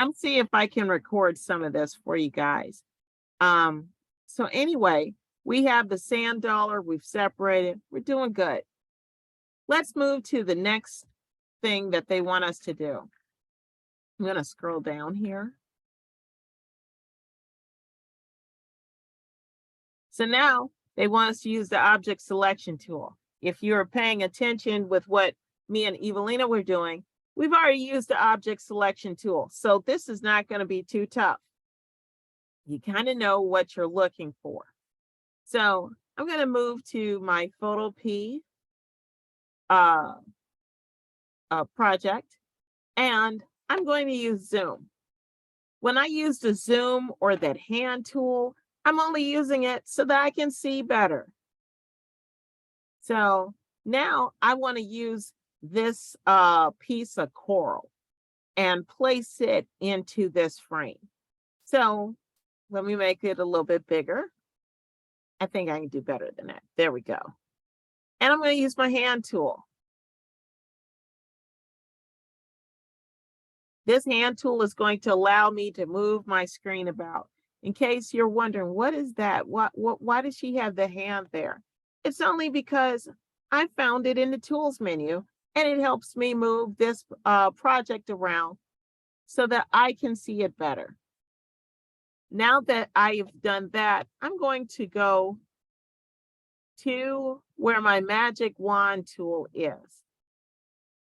I'm seeing if I can record some of this for you guys. So anyway, we have the sand dollar, we've separated, we're doing good. Let's move to the next thing that they want us to do. I'm going to scroll down here. So now they want us to use the object selection tool. If you're paying attention with what me and Evelina were doing, we've already used the object selection tool. So this is not going to be too tough. You kind of know what you're looking for. So I'm going to move to my Photo P project, and I'm going to use zoom. When I use the zoom or that hand tool, I'm only using it so that I can see better. So now I want to use this piece of coral and place it into this frame. So let me make it a little bit bigger. I think I can do better than that. There we go. And I'm going to use my hand tool. This hand tool is going to allow me to move my screen about. In case you're wondering, what is that? Why does she have the hand there? It's only because I found it in the tools menu, and it helps me move this project around so that I can see it better. Now that I've done that, I'm going to go to where my magic wand tool is.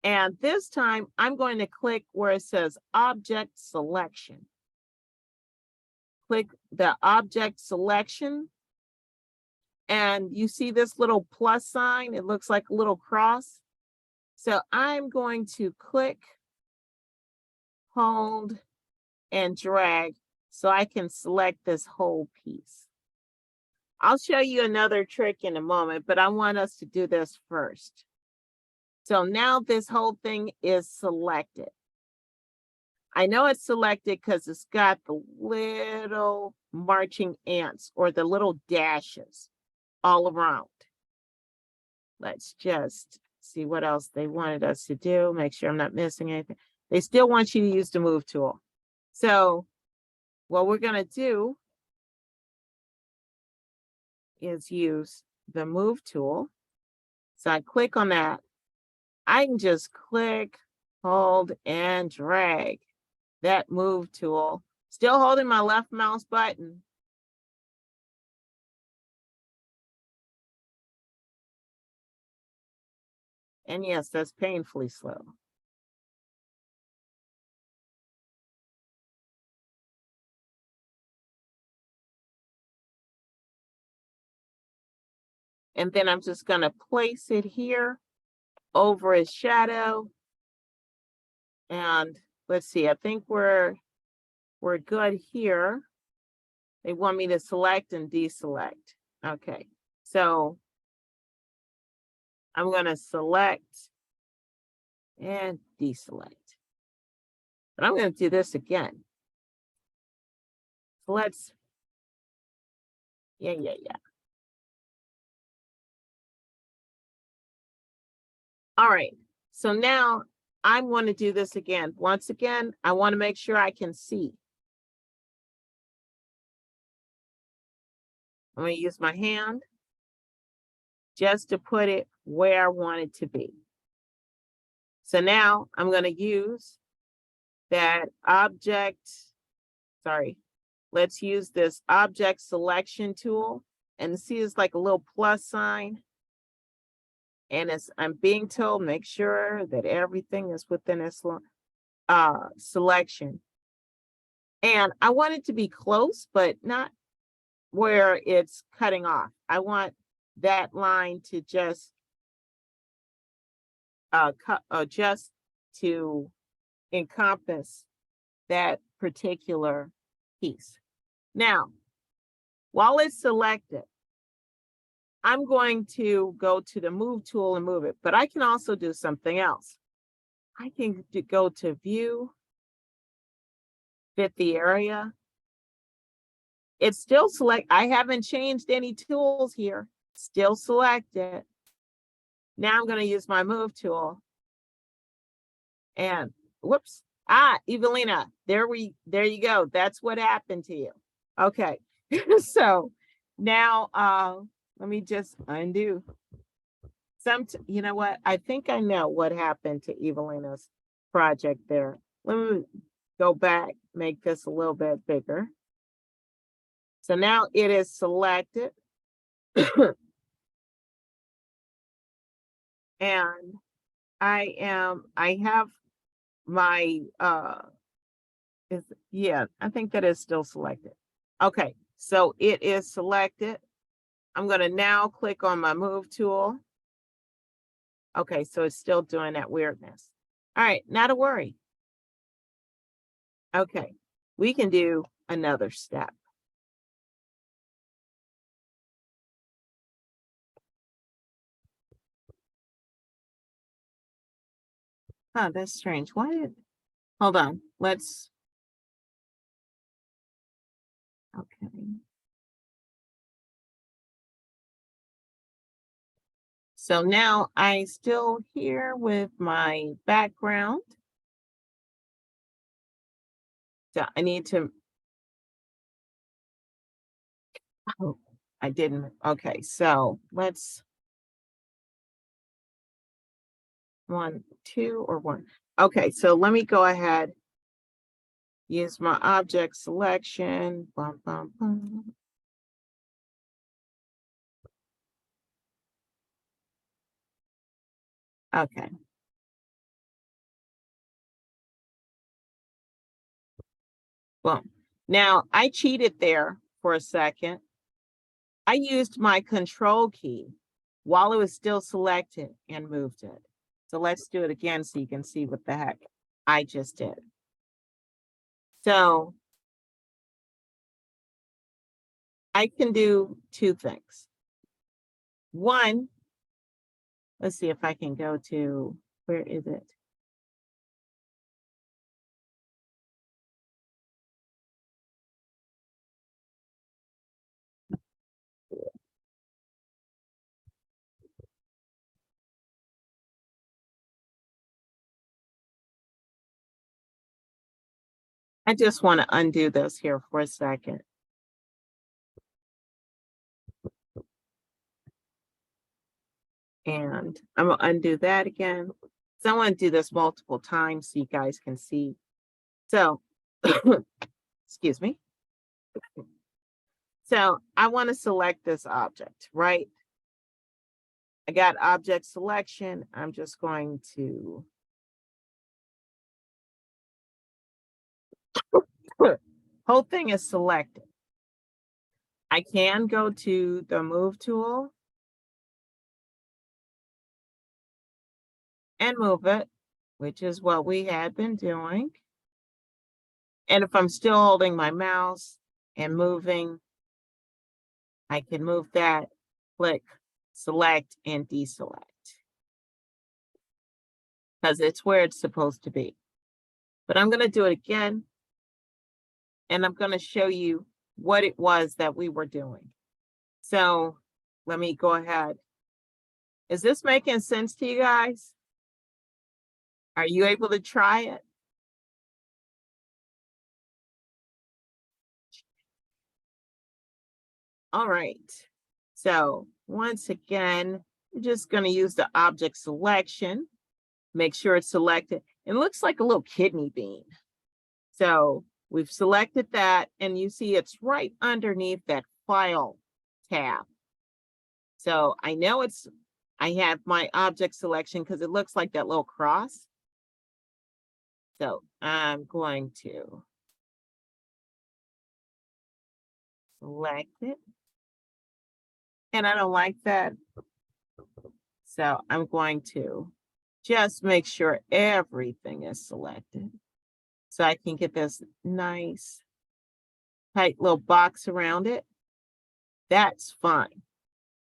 And this time I'm going to click where it says object selection. Click the object selection. And you see this little plus sign? It looks like a little cross. So I'm going to click, hold, and drag so I can select this whole piece. I'll show you another trick in a moment, but I want us to do this first. So now this whole thing is selected. I know it's selected because it's got the little marching ants or the little dashes all around. Let's just see what else they wanted us to do. Make sure I'm not missing anything. They still want you to use the move tool. So what we're going to do is use the move tool. So I click on that. I can just click, hold, and drag that move tool, still holding my left mouse button. And yes, that's painfully slow. And then I'm just going to place it here over his shadow. And let's see, I think we're good here. They want me to select and deselect. Okay, so I'm going to select and deselect. But I'm going to do this again. So let's, yeah. All right, so now I want to do this again. Once again, I want to make sure I can see. I'm going to use my hand just to put it where I want it to be. So now I'm going to use that let's use this object selection tool, and see it's like a little plus sign. And I'm being told, make sure that everything is within this selection. And I want it to be close, but not where it's cutting off. I want that line to just just to encompass that particular piece. Now, while it's selected, I'm going to go to the move tool and move it, but I can also do something else. I can go to view, fit the area. It's still select. I haven't changed any tools here. Still selected. Now I'm going to use my move tool. And whoops, Evelina, there you go. That's what happened to you. Okay. So now let me just undo. You know what? I think I know what happened to Evelina's project there. Let me go back, make this a little bit bigger. So now it is selected. And I have my yeah, I think that is still selected. Okay, so it is selected. I'm going to now click on my move tool. Okay, so it's still doing that weirdness. All right, not a worry. Okay, we can do another step. Huh, that's strange. Hold on, let's, okay. So now I still here with my background. So I need to, oh, I didn't, okay, so let's, 1, 2, or 1. Okay, so let me go ahead, use my object selection. Bum, bum, bum. Okay. Boom. Now I cheated there for a second. I used my control key while it was still selected and moved it. So let's do it again so you can see what the heck I just did. So I can do 2 things. One, let's see if I can go to, where is it? I just want to undo this here for a second. And I'm going to undo that again. So I want to do this multiple times so you guys can see. So, excuse me. So I want to select this object, right? I got object selection. I'm just going to whole thing is selected. I can go to the move tool and move it, which is what we had been doing. And if I'm still holding my mouse and moving, I can move that, click, select, and deselect. Because it's where it's supposed to be. But I'm going to do it again. And I'm going to show you what it was that we were doing. So let me go ahead. Is this making sense to you guys? Are you able to try it? All right. So once again, we're just going to use the object selection. Make sure it's selected. It looks like a little kidney bean. So we've selected that, and you see it's right underneath that file tab. So I know I have my object selection because it looks like that little cross. So I'm going to select it. And I don't like that. So I'm going to just make sure everything is selected. So I can get this nice tight little box around it. That's fine.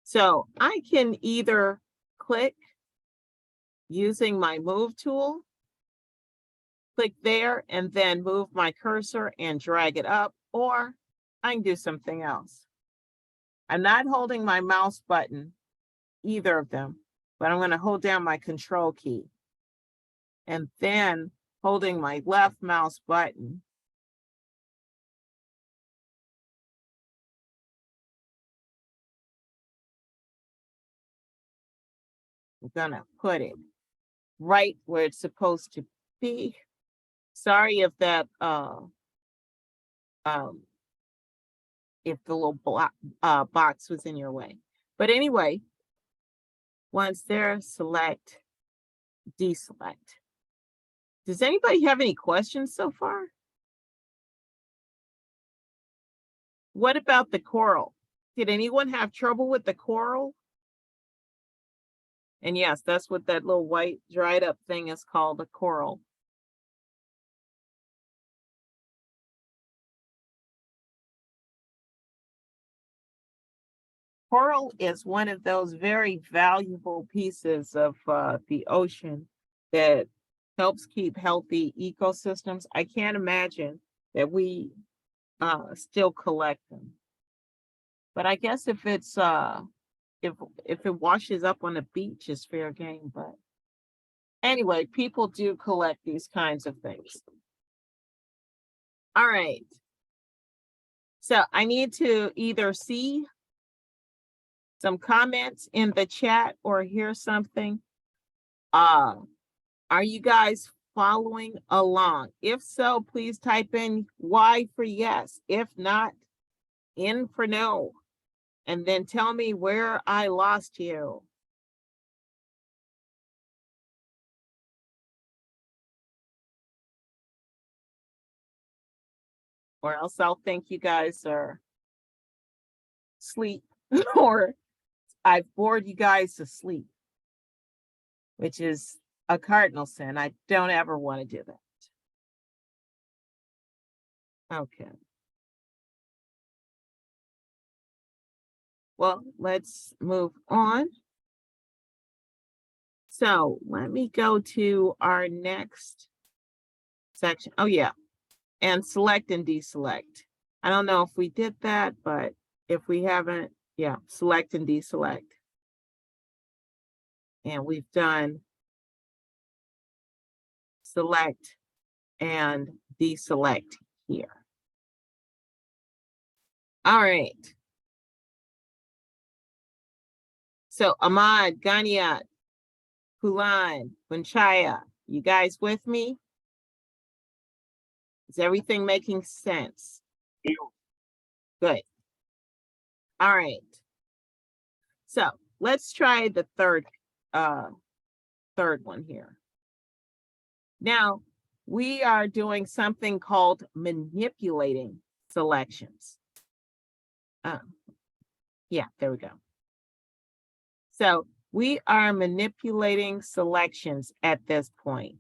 So I can either click using my move tool, click there, and then move my cursor and drag it up, or I can do something else. I'm not holding my mouse button, either of them, but I'm going to hold down my control key. And then holding my left mouse button. I'm gonna put it right where it's supposed to be. Sorry if that if the little box was in your way. But anyway, once there, select, deselect. Does anybody have any questions so far? What about the coral? Did anyone have trouble with the coral? And yes, that's what that little white dried up thing is called, a coral. Coral is one of those very valuable pieces of the ocean that helps keep healthy ecosystems. I can't imagine that we still collect them. But I guess if it's if it washes up on the beach, it's fair game. But anyway, people do collect these kinds of things. All right. So I need to either see some comments in the chat or hear something. Are you guys following along? If so, please type in Y for yes. If not, N for no. And then tell me where I lost you. Or else I'll think you guys are asleep or I've bored you guys to sleep, which is a cardinal sin. I don't ever want to do that. Okay. Well, let's move on. So let me go to our next section. Oh yeah, and select and deselect. I don't know if we did that, but if we haven't, yeah, select and deselect. And we've done select and deselect here. All right. So Ahmad, Ganiat, Kulan, Bunchaya, you guys with me? Is everything making sense? Good. All right. So let's try the third one here. Now, we are doing something called manipulating selections. Yeah, there we go. So we are manipulating selections at this point.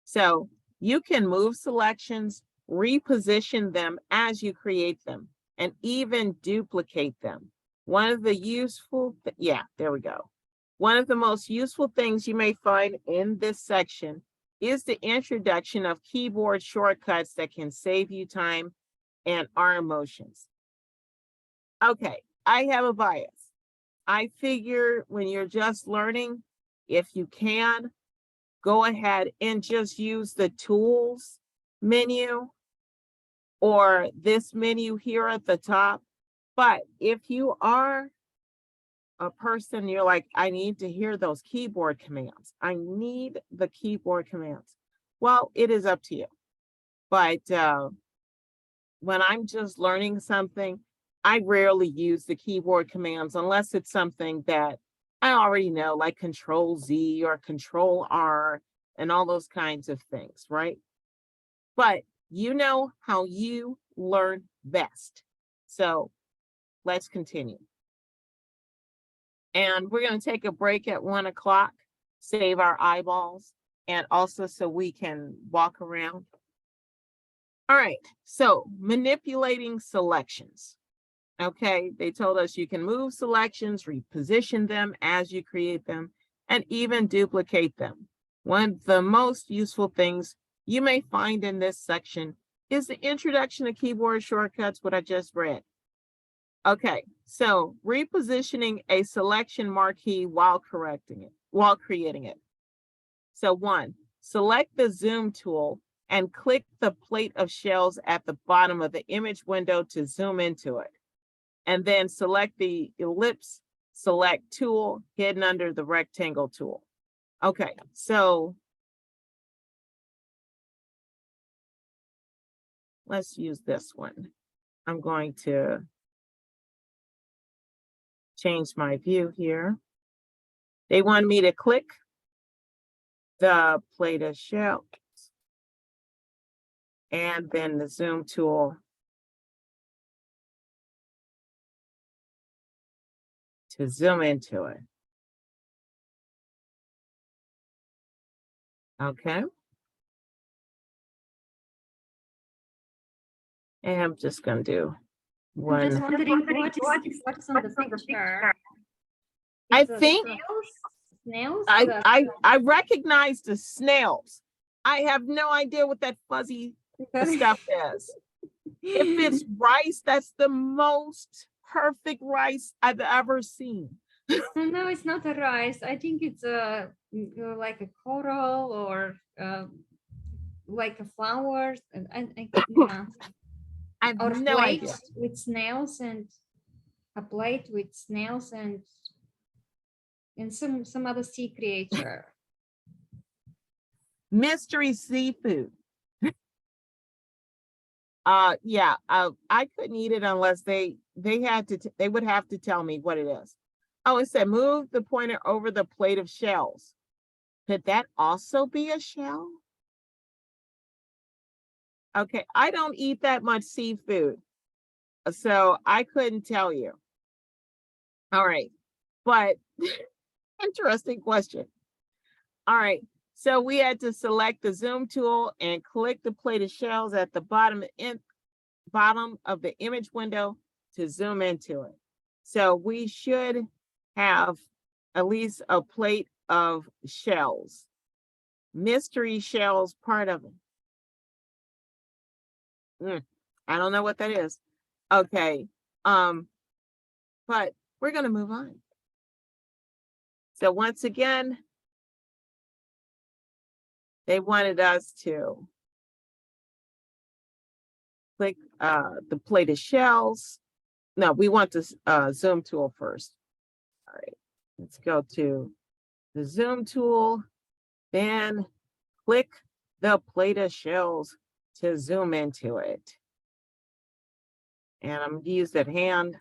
So you can move selections, reposition them as you create them, and even duplicate them. One of the useful, yeah, there we go. One of the most useful things you may find in this section is the introduction of keyboard shortcuts that can save you time and arm motions. Okay, I have a bias. I figure when you're just learning, if you can, go ahead and just use the tools menu or this menu here at the top. But if you are a person, you're like, I need to hear those keyboard commands. I need the keyboard commands. Well, it is up to you. But when I'm just learning something, I rarely use the keyboard commands unless it's something that I already know, like Control Z or Control R and all those kinds of things, right? But you know how you learn best. So let's continue. And we're going to take a break at 1 o'clock, save our eyeballs, and also so we can walk around. All right, so manipulating selections. Okay, they told us you can move selections, reposition them as you create them, and even duplicate them. One of the most useful things you may find in this section is the introduction of keyboard shortcuts, what I just read. Okay, so repositioning a selection marquee while correcting it. while creating it. So 1, select the zoom tool and click the plate of shells at the bottom of the image window to zoom into it. And then select the Ellipse Select tool hidden under the rectangle tool. Okay, so let's use this one. I'm going to change my view here. They want me to click the plate of shells and then the zoom tool to zoom into it. Okay. And I'm just going to do one. I'm just wondering what's on the picture. I Is it think snails. I recognize the snails. I have no idea what that fuzzy stuff is. If it's rice, that's the most perfect rice I've ever seen. No, it's not a rice. I think it's like a coral or like a flowers and yeah. I have Or no plate idea. with snails and a plate with snails and some other sea creature. Mystery seafood. Yeah, I couldn't eat it unless they would have to tell me what it is. Oh, it said move the pointer over the plate of shells. Could that also be a shell? Okay, I don't eat that much seafood, so I couldn't tell you. All right, but interesting question. All right, so we had to select the zoom tool and click the plate of shells at the bottom of the image window to zoom into it. So we should have at least a plate of shells. Mystery shells, part of it. I don't know what that is. Okay, but we're gonna move on. So once again, they wanted us to click the plate of shells. No, we want the zoom tool first. All right, let's go to the zoom tool, then click the plate of shells to zoom into it. And I'm gonna use that hand.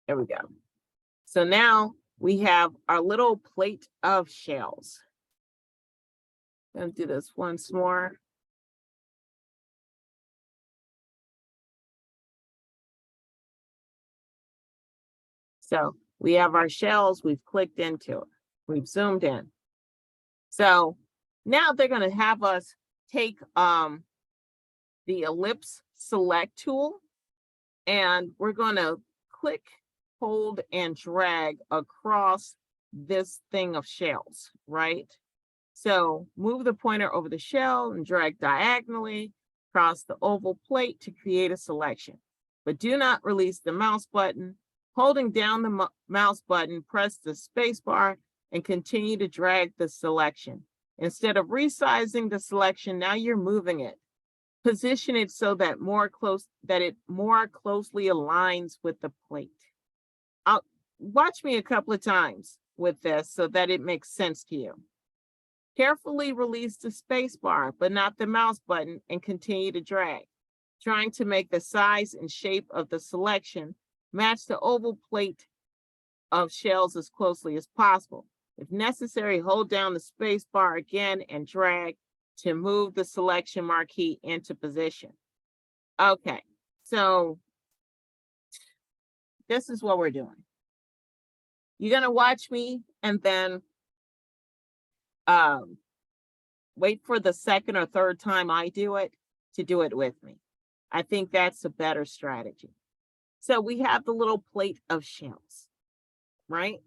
There we go. So now we have our little plate of shells. I'm gonna do this once more. So we have our shells, we've clicked into it, we've zoomed in. So now they're gonna have us take the Ellipse Select tool, and we're gonna click, hold, and drag across this thing of shells, right? So move the pointer over the shell and drag diagonally across the oval plate to create a selection. But do not release the mouse button. Holding down the mouse button, press the space bar and continue to drag the selection. Instead of resizing the selection, now you're moving it. Position it so that it more closely aligns with the plate. Watch me a couple of times with this so that it makes sense to you. Carefully release the space bar, but not the mouse button, and continue to drag, trying to make the size and shape of the selection match the oval plate of shells as closely as possible. If necessary, hold down the space bar again and drag to move the selection marquee into position. Okay, so this is what we're doing. You're gonna watch me and then wait for the second or third time I do it to do it with me. I think that's a better strategy. So we have the little plate of shells, right?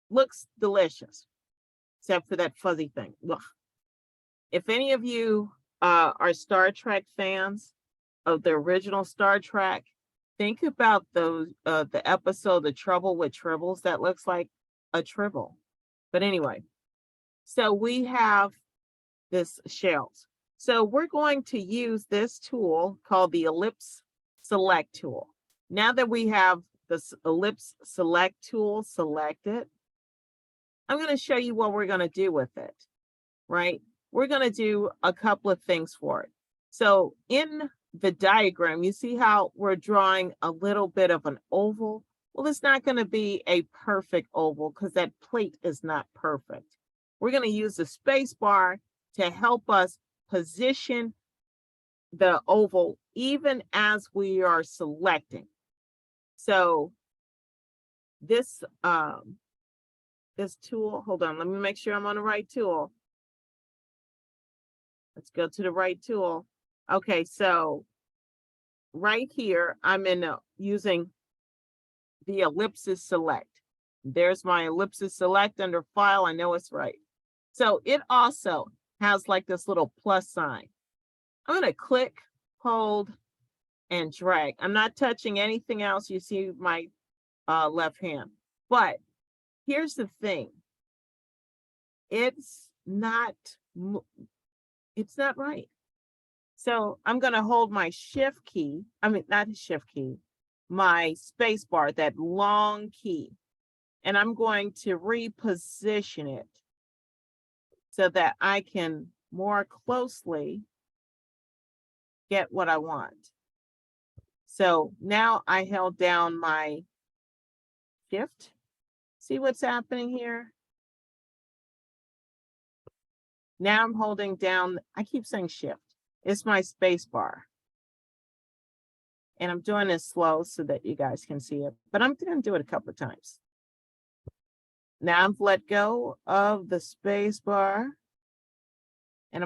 Looks delicious, except for that fuzzy thing. Ugh. If any of you are Star Trek fans of the original Star Trek, think about those the episode The Trouble with Tribbles that looks like a tribble. But anyway, so we have this shells. So we're going to use this tool called the Ellipse Select tool. Now that we have this Ellipse Select tool selected, I'm going to show you what we're going to do with it, right? We're going to do a couple of things for it. So in the diagram, you see how we're drawing a little bit of an oval? Well, it's not going to be a perfect oval because that plate is not perfect. We're going to use the space bar to help us position the oval even as we are selecting. So this this tool, hold on, let me make sure I'm on the right tool. Let's go to the right tool. Okay, so right here, I'm using the Ellipse Select. There's my Ellipse Select under File. I know it's right. So it also has like this little plus sign. I'm going to click, hold, and drag. I'm not touching anything else. You see my left hand. But here's the thing. It's not right. So I'm going to hold my shift key. I mean, not the shift key, my space bar, that long key. And I'm going to reposition it so that I can more closely get what I want. So now I held down my shift. See what's happening here? Now I'm holding down, I keep saying shift. It's my space bar. And I'm doing this slow so that you guys can see it, but I'm going to do it a couple of times. Now I've let go of the space bar and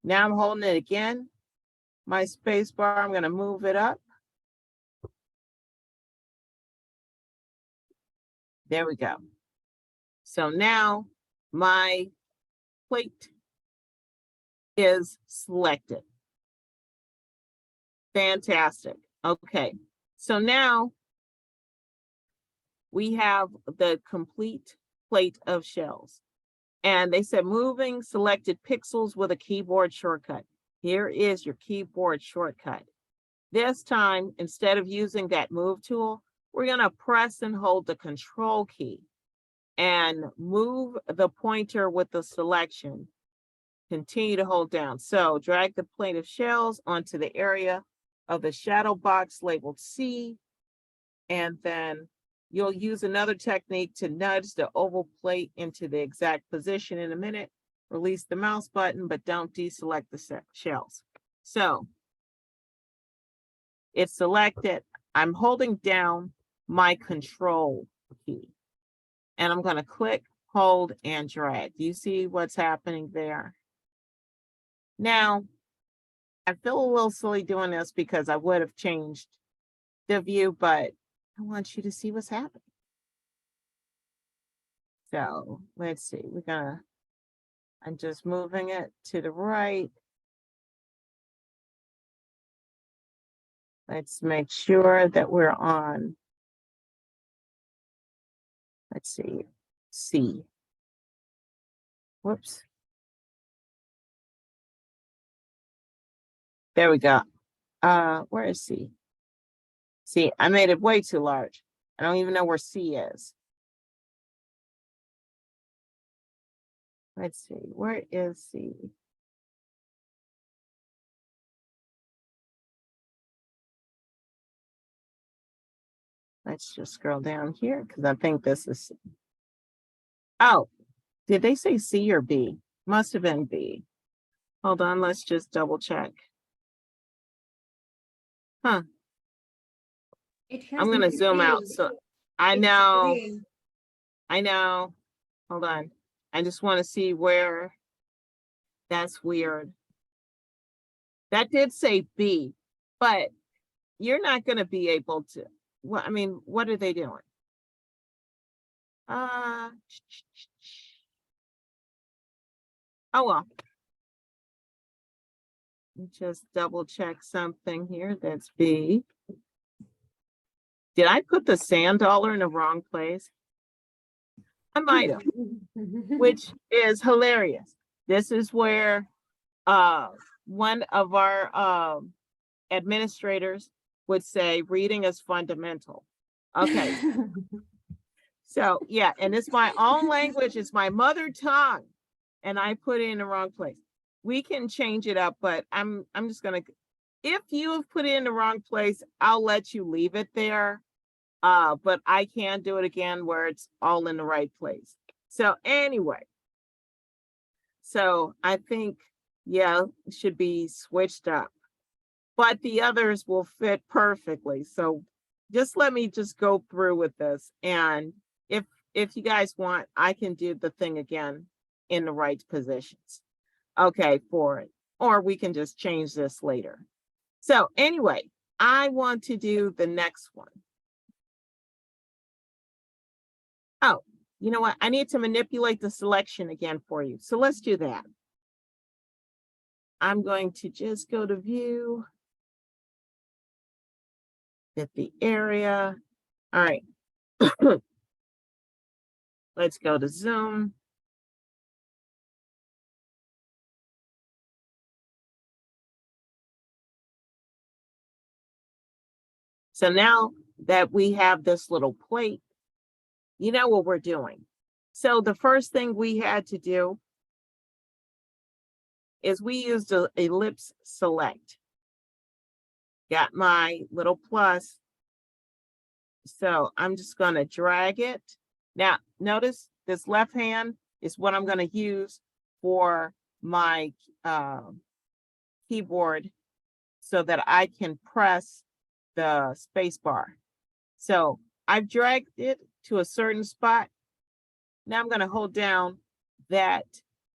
now I'm holding it again. My space bar, I'm going to move it up. There we go. So now my plate is selected. Fantastic. Okay. So now we have the complete plate of shells. And they said moving selected pixels with a keyboard shortcut. Here is your keyboard shortcut. This time, instead of using that move tool, we're going to press and hold the control key and move the pointer with the selection. Continue to hold down. So drag the plate of shells onto the area of the shadow box labeled C, and then you'll use another technique to nudge the oval plate into the exact position in a minute. Release the mouse button, but don't deselect the shells. So it's selected. I'm holding down my control key, and I'm going to click, hold, and drag. Do you see what's happening there? Now, I feel a little silly doing this because I would have changed the view, but I want you to see what's happening. So let's see, I'm just moving it to the right. Let's make sure that we're on, let's see, C. Whoops. There we go. Where is C? See, I made it way too large. I don't even know where C is. Let's see, where is C? Let's just scroll down here because I think this is C. Oh, did they say C or B? Must have been B. Hold on, let's just double check. Huh. I'm going to zoom out. So I know. Hold on. I just want to see where. That's weird. That did say B, but you're not going to be able to. Well, I mean, what are they doing? Oh, well. just double check something here. That's B. Did I put the sand dollar in the wrong place? I might have, which is hilarious. This is where one of our administrators would say reading is fundamental. Okay, so yeah, and it's my own language, it's my mother tongue, and I put it in the wrong place. We can change it up, but I'm just gonna, if you have put it in the wrong place, I'll let you leave it there. But I can do it again where it's all in the right place. So anyway, so I think, yeah, it should be switched up, but the others will fit perfectly. So just let me just go through with this. And if you guys want, I can do the thing again in the right positions. Okay, for it. Or we can just change this later. So anyway, I want to do the next one. Oh, you know what? I need to manipulate the selection again for you. So let's do that. I'm going to just go to view, get the area. All right. Let's go to zoom. So now that we have this little plate, you know what we're doing. So the first thing we had to do is we used the Ellipse Select. Got my little plus. So I'm just going to drag it. Now, notice this left hand is what I'm going to use for my keyboard so that I can press the space bar. So I've dragged it to a certain spot. Now I'm going to hold down that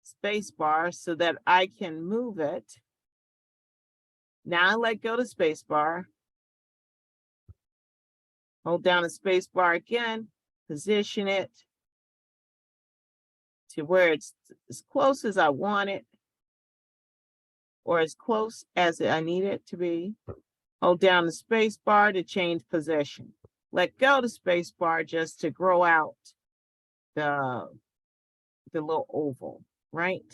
space bar so that I can move it. Now I let go the space bar. Hold down the space bar again, position it to where it's as close as I want it, or as close as I need it to be. Hold down the space bar to change position. Let go the space bar just to grow out the little oval, right?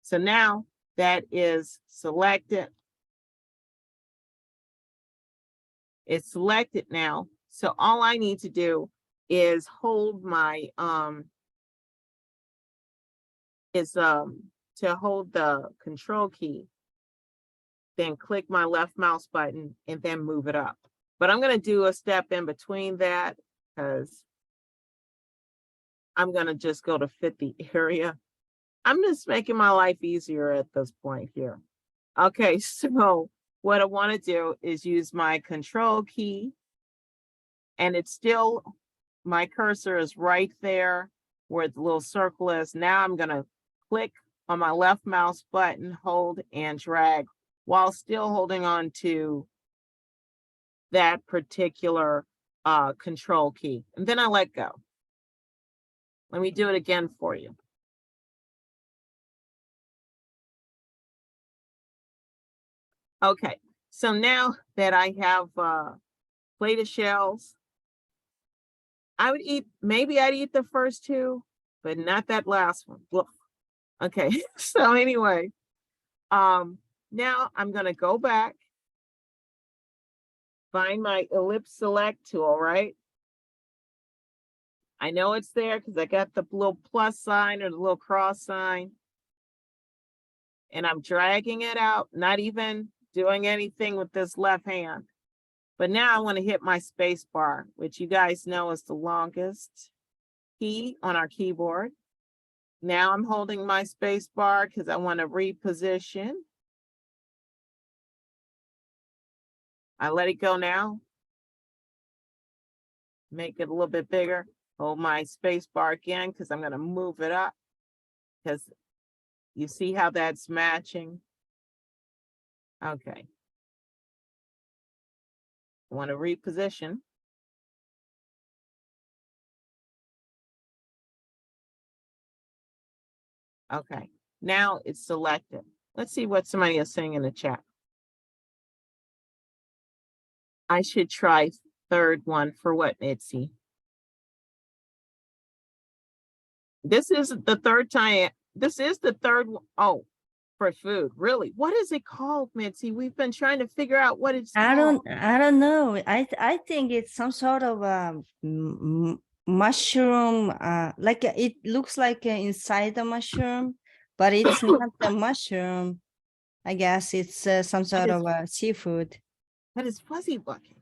So now that is selected. It's selected now. So all I need to do is hold my to hold the control key, then click my left mouse button and then move it up. But I'm going to do a step in between that because I'm going to just go to fit the area. I'm just making my life easier at this point here. Okay, so what I want to do is use my control key, and it's still, my cursor is right there where the little circle is. Now I'm going to click on my left mouse button, hold and drag while still holding on to that particular control key. And then I let go. Let me do it again for you. Okay, so now that I have plate of shells, I would eat, maybe I'd eat the first two, but not that last one. Look. Okay, so anyway, now I'm gonna go back, find my Ellipse Select tool, right? I know it's there because I got the little plus sign or the little cross sign. And I'm dragging it out, not even doing anything with this left hand. But now I want to hit my space bar, which you guys know is the longest key on our keyboard. Now I'm holding my space bar because I want to reposition. I let it go now. Make it a little bit bigger. Hold my space bar again because I'm going to move it up because you see how that's matching. Okay. I want to reposition. Okay. Now it's selected. Let's see what somebody is saying in the chat. I should try third one for what, Mitzi? This is the third time. This is the third one. Oh, for food. Really? What is it called, Mitzi? We've been trying to figure out what it's called. I don't know. I think it's some sort of mushroom. Like it looks like inside the mushroom, but it's not the mushroom. I guess it's some sort is- of seafood. That is fuzzy looking.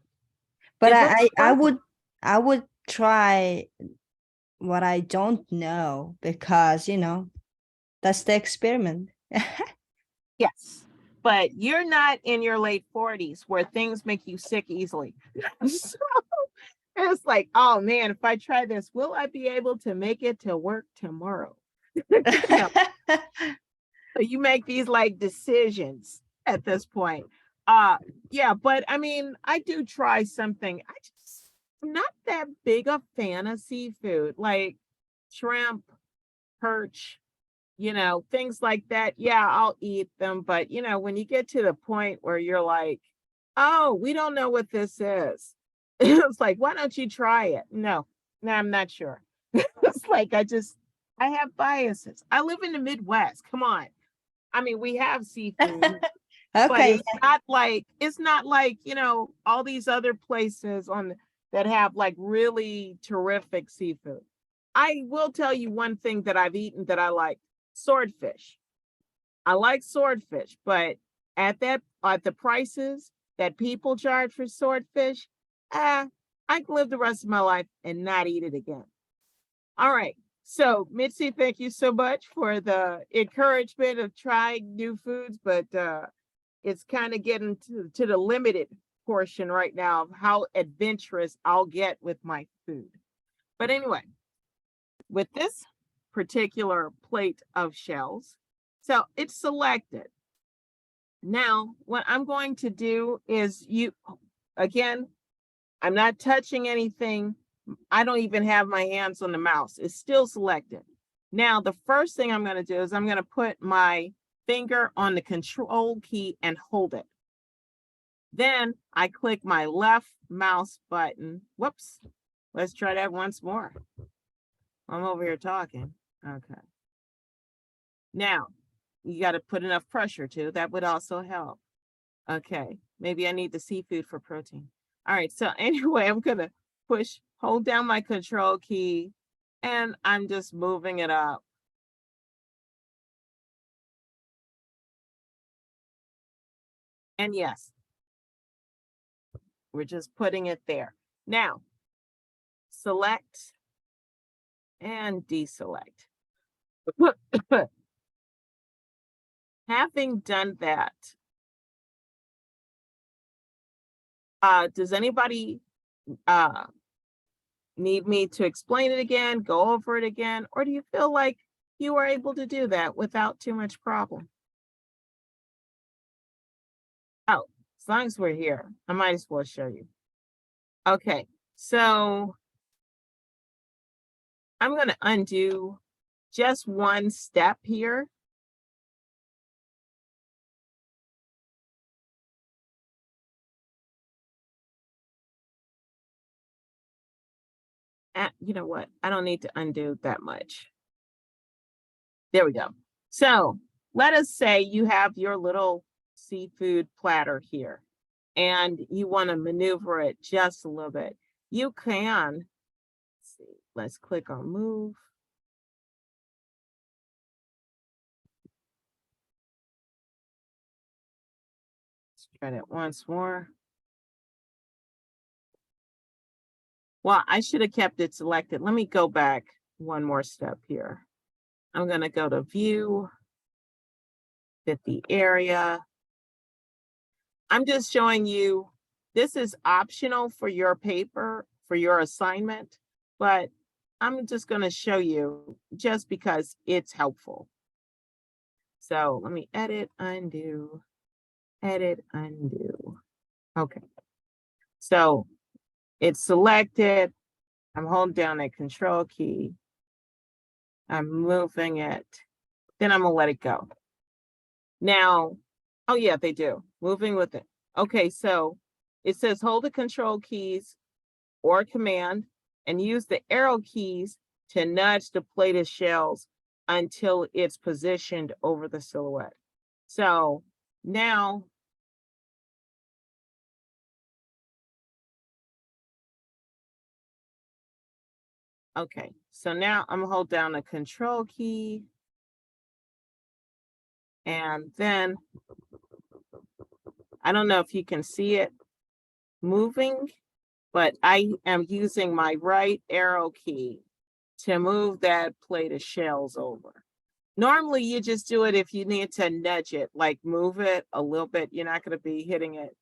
But It looks fuzzy. I would try what I don't know because that's the experiment. Yes. But you're not in your late 40s where things make you sick easily. So it's like, oh man, if I try this, will I be able to make it to work tomorrow? No. So you make these like decisions at this point. Yeah, but I mean, I do try something. I'm not that big a fan of seafood, like shrimp, perch, things like that. Yeah, I'll eat them. But, when you get to the point where you're like, oh, we don't know what this is, it's like, why don't you try it? No, I'm not sure. It's like, I have biases. I live in the Midwest. Come on. I mean, we have seafood, but Okay. it's not like, all these other places that have like really terrific seafood. I will tell you one thing that I've eaten that I like. Swordfish. I like swordfish, but at the prices that people charge for swordfish, I can live the rest of my life and not eat it again. All right. So, Mitzi, thank you so much for the encouragement of trying new foods, but it's kind of getting to the limited portion right now of how adventurous I'll get with my food. But anyway, with this particular plate of shells, so it's selected. Now, what I'm going to do is again, I'm not touching anything. I don't even have my hands on the mouse. It's still selected. Now, the first thing I'm going to do is I'm going to put my finger on the control key and hold it. Then I click my left mouse button. Whoops. Let's try that once more. I'm over here talking. Okay. Now, you got to put enough pressure too. That would also help. Okay. Maybe I need the seafood for protein. All right. So anyway, I'm going to hold down my control key, and I'm just moving it up. And yes, we're just putting it there. Now, select and deselect. Having done that, does anybody need me to explain it again, go over it again, or do you feel like you were able to do that without too much problem? Oh, as long as we're here, I might as well show you. Okay, so I'm going to undo just one step here. You know what? I don't need to undo that much. There we go. So let us say you have your little seafood platter here and you want to maneuver it just a little bit. You can, let's click on move. Let's try that once more. Well, I should have kept it selected. Let me go back one more step here. I'm going to go to view, fit the area. I'm just showing you, this is optional for your paper, for your assignment, but I'm just going to show you just because it's helpful. So let me edit, undo, edit, undo. Okay. So it's selected. I'm holding down that control key. I'm moving it. Then I'm going to let it go. Now, oh yeah, they do. Moving with it. Okay, so it says hold the control keys or command and use the arrow keys to nudge the plate of shells until it's positioned over the silhouette. So now okay, so now I'm gonna hold down the control key and then I don't know if you can see it moving, but I am using my right arrow key to move that plate of shells over. Normally you just do it if you need to nudge it, like move it a little bit. You're not going to be hitting it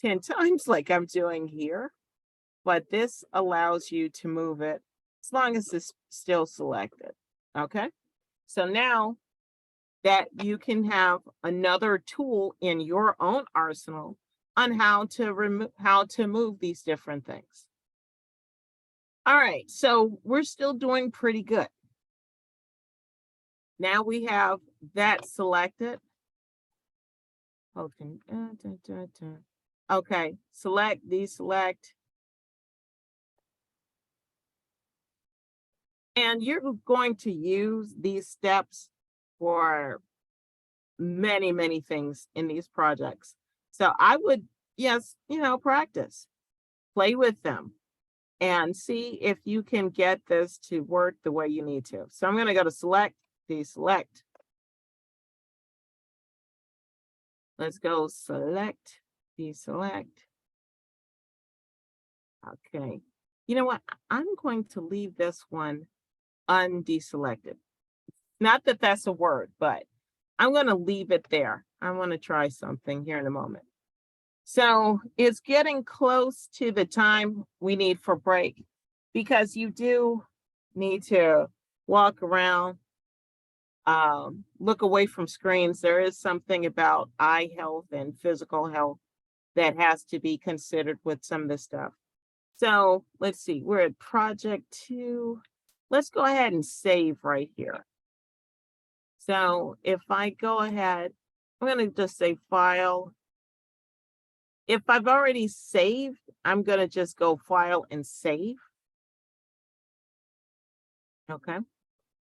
10 times like I'm doing here, but this allows you to move it as long as it's still selected. Okay, so now that you can have another tool in your own arsenal on how to move these different things. All right, so we're still doing pretty good. Now we have that selected. Okay, okay, select, deselect. And you're going to use these steps for many, many things in these projects. So I would, yes, practice, play with them and see if you can get this to work the way you need to. So I'm going to go to select, deselect. Let's go select, deselect. Okay. You know what? I'm going to leave this one undeselected. Not that that's a word, but I'm going to leave it there. I want to try something here in a moment. So it's getting close to the time we need for break because you do need to walk around, look away from screens. There is something about eye health and physical health that has to be considered with some of this stuff. So let's see, we're at project 2. Let's go ahead and save right here. So if I go ahead, I'm going to just say file. If I've already saved, I'm going to just go file and save. Okay.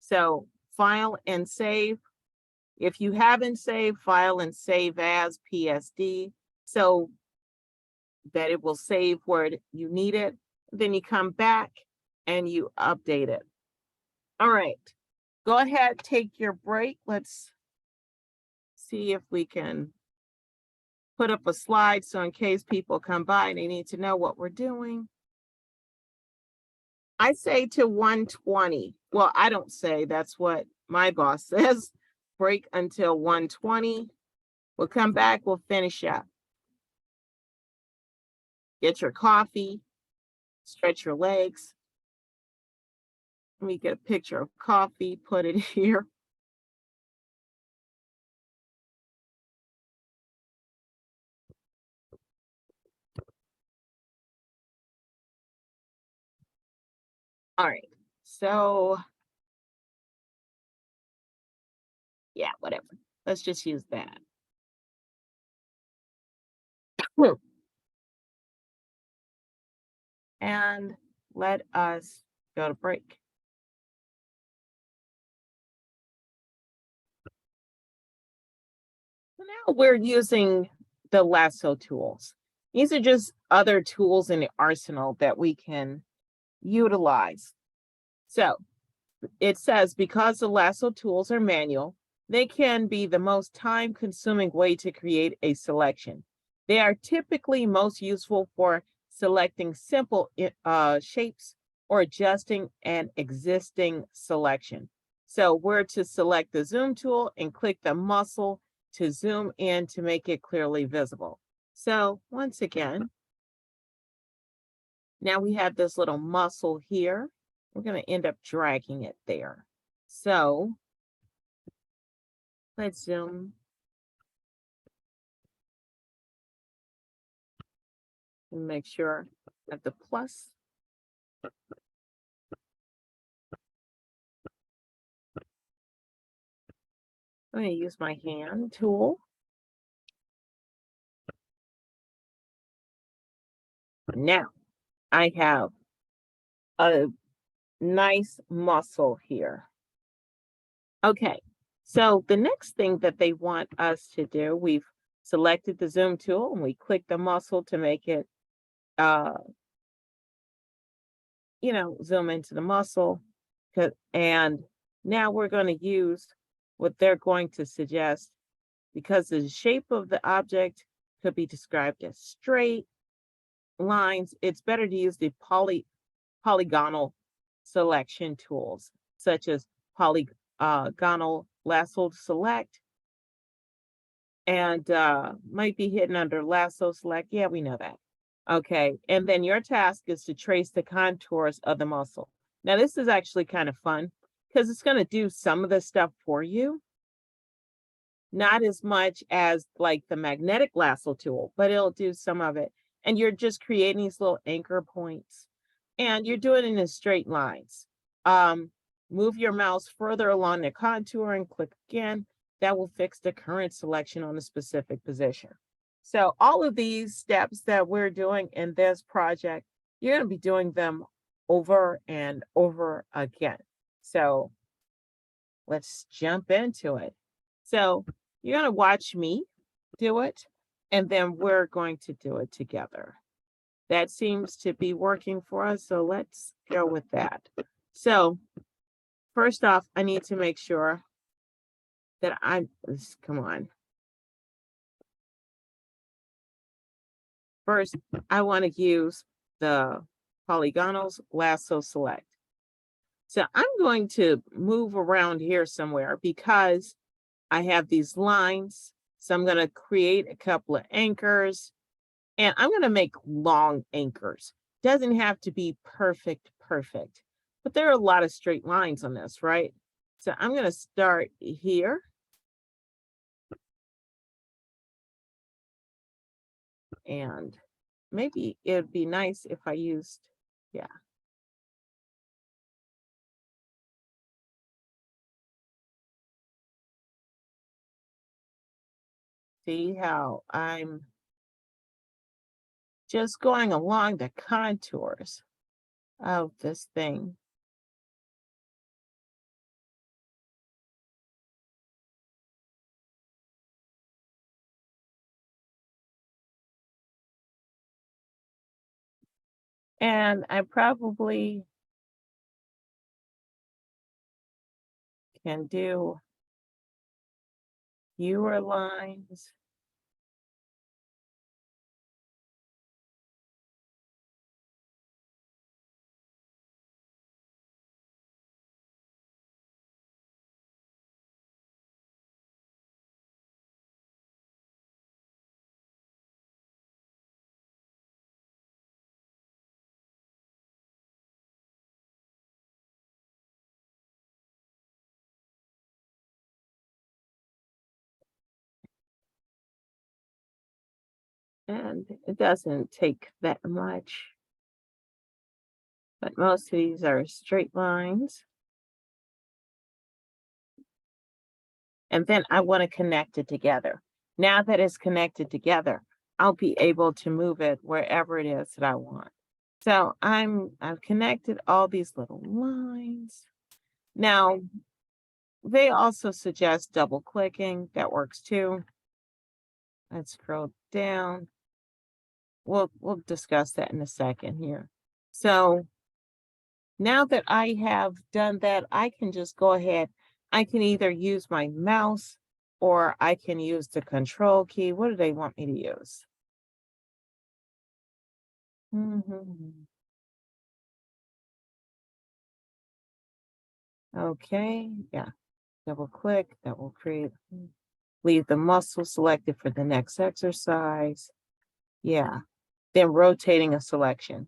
So file and save. If you haven't saved, file and save as PSD. So that it will save where you need it. Then you come back and you update it. All right. Go ahead, take your break. Let's see if we can put up a slide so in case people come by and they need to know what we're doing. I say to 120. Well, I don't say, that's what my boss says. Break until 120. We'll come back, we'll finish up. Get your coffee, stretch your legs. Let me get a picture of coffee, put it here. All right, so yeah, whatever. Let's just use that. And let us go to break. So now we're using the lasso tools. These are just other tools in the arsenal that we can utilize. So it says, because the lasso tools are manual, they can be the most time-consuming way to create a selection. They are typically most useful for selecting simple shapes or adjusting an existing selection. So we're to select the zoom tool and click the muscle to zoom in to make it clearly visible. So once again, now we have this little muscle here. We're going to end up dragging it there. So let's zoom. And make sure at the plus. I'm going to use my hand tool. Now I have a nice muscle here. Okay, so the next thing that they want us to do, we've selected the zoom tool and we click the muscle to make it, zoom into the muscle. And now we're going to use what they're going to suggest, because the shape of the object could be described as straight lines. It's better to use the polygonal selection tools, such as polygonal lasso select, and might be hidden under lasso select. Yeah, we know that. Okay, and then your task is to trace the contours of the muscle. Now, this is actually kind of fun because it's going to do some of the stuff for you. Not as much as like the magnetic lasso tool, but it'll do some of it. And you're just creating these little anchor points, and you're doing it in straight lines. Move your mouse further along the contour and click again. That will fix the current selection on a specific position. So all of these steps that we're doing in this project, you're going to be doing them over and over again. So let's jump into it. So you're going to watch me do it, and then we're going to do it together. That seems to be working for us, so let's go with that. So first off, I need to make sure that come on. First, I want to use the polygonals lasso select. So I'm going to move around here somewhere because I have these lines. So I'm going to create a couple of anchors, and I'm going to make long anchors. Doesn't have to be perfect, but there are a lot of straight lines on this, right? So I'm going to start here. And maybe it'd be nice if I used, yeah. See how I'm just going along the contours of this thing. And I probably can do fewer lines. And it doesn't take that much, but most of these are straight lines. And then I want to connect it together. Now that it's connected together, I'll be able to move it wherever it is that I want. So I've connected all these little lines. Now, they also suggest double clicking. That works too. Let's scroll down. We'll discuss that in a second here. So now that I have done that, I can just go ahead. I can either use my mouse or I can use the control key. What do they want me to use? Okay, yeah. Double click, that will leave the muscle selected for the next exercise. Yeah, then rotating a selection.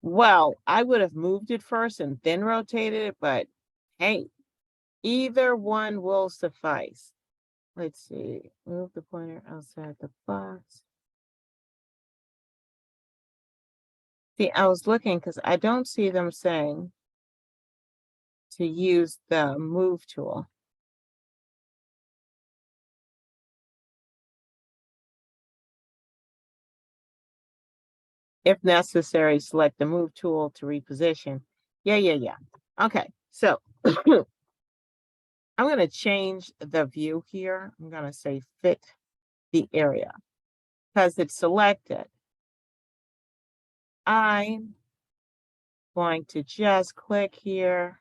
Well, I would have moved it first and then rotated it, but hey, either one will suffice. Let's see, move the pointer outside the box. See, I was looking because I don't see them saying to use the move tool. If necessary, select the move tool to reposition. Yeah. Okay, so I'm going to change the view here. I'm going to say fit the area because it's selected. I'm going to just click here,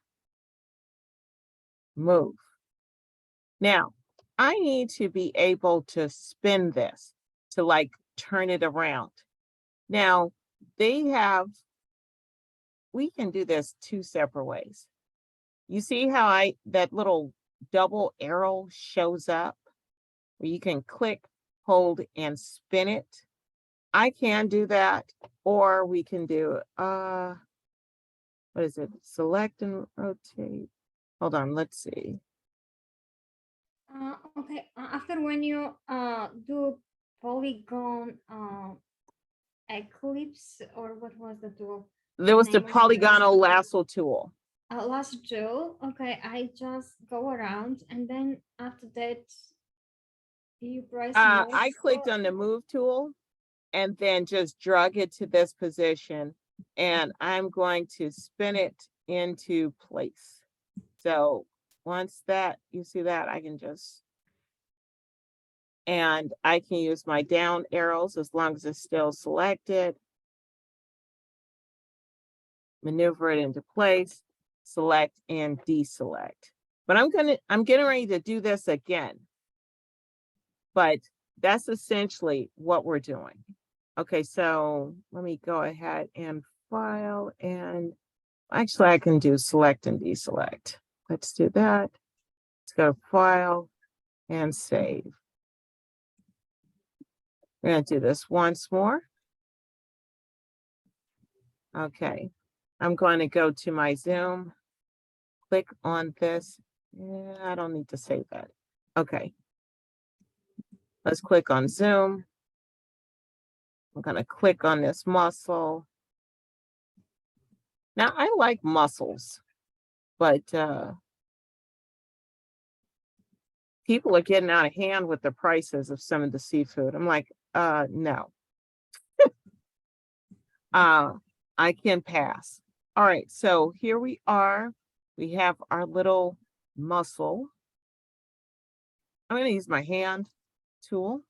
move. Now, I need to be able to spin this to like turn it around. Now, we can do this two separate ways. You see how that little double arrow shows up where you can click, hold, and spin it. I can do that, or we can do, what is it? Select and rotate. Hold on, let's see. Okay, after when you do polygon eclipse, or what was the tool? There was the Name of the polygonal lasso tool. Lasso tool. Okay, I just go around, and then after that, you press move. I clicked on the move tool and then just drag it to this position, and I'm going to spin it into place. So once that, you see that, I can just, and I can use my down arrows as long as it's still selected. Maneuver it into place, select and deselect. But I'm getting ready to do this again. But that's essentially what we're doing. Okay, so let me go ahead and file, and actually I can do select and deselect. Let's do that. Let's go to file and save. We're going to do this once more. Okay, I'm going to go to my Zoom, click on this. Yeah, I don't need to save that. Okay, let's click on Zoom. I'm going to click on this muscle. Now, I like mussels, but people are getting out of hand with the prices of some of the seafood. I'm like, no. I can pass. All right, so here we are. We have our little mussel. I'm going to use my hand tool.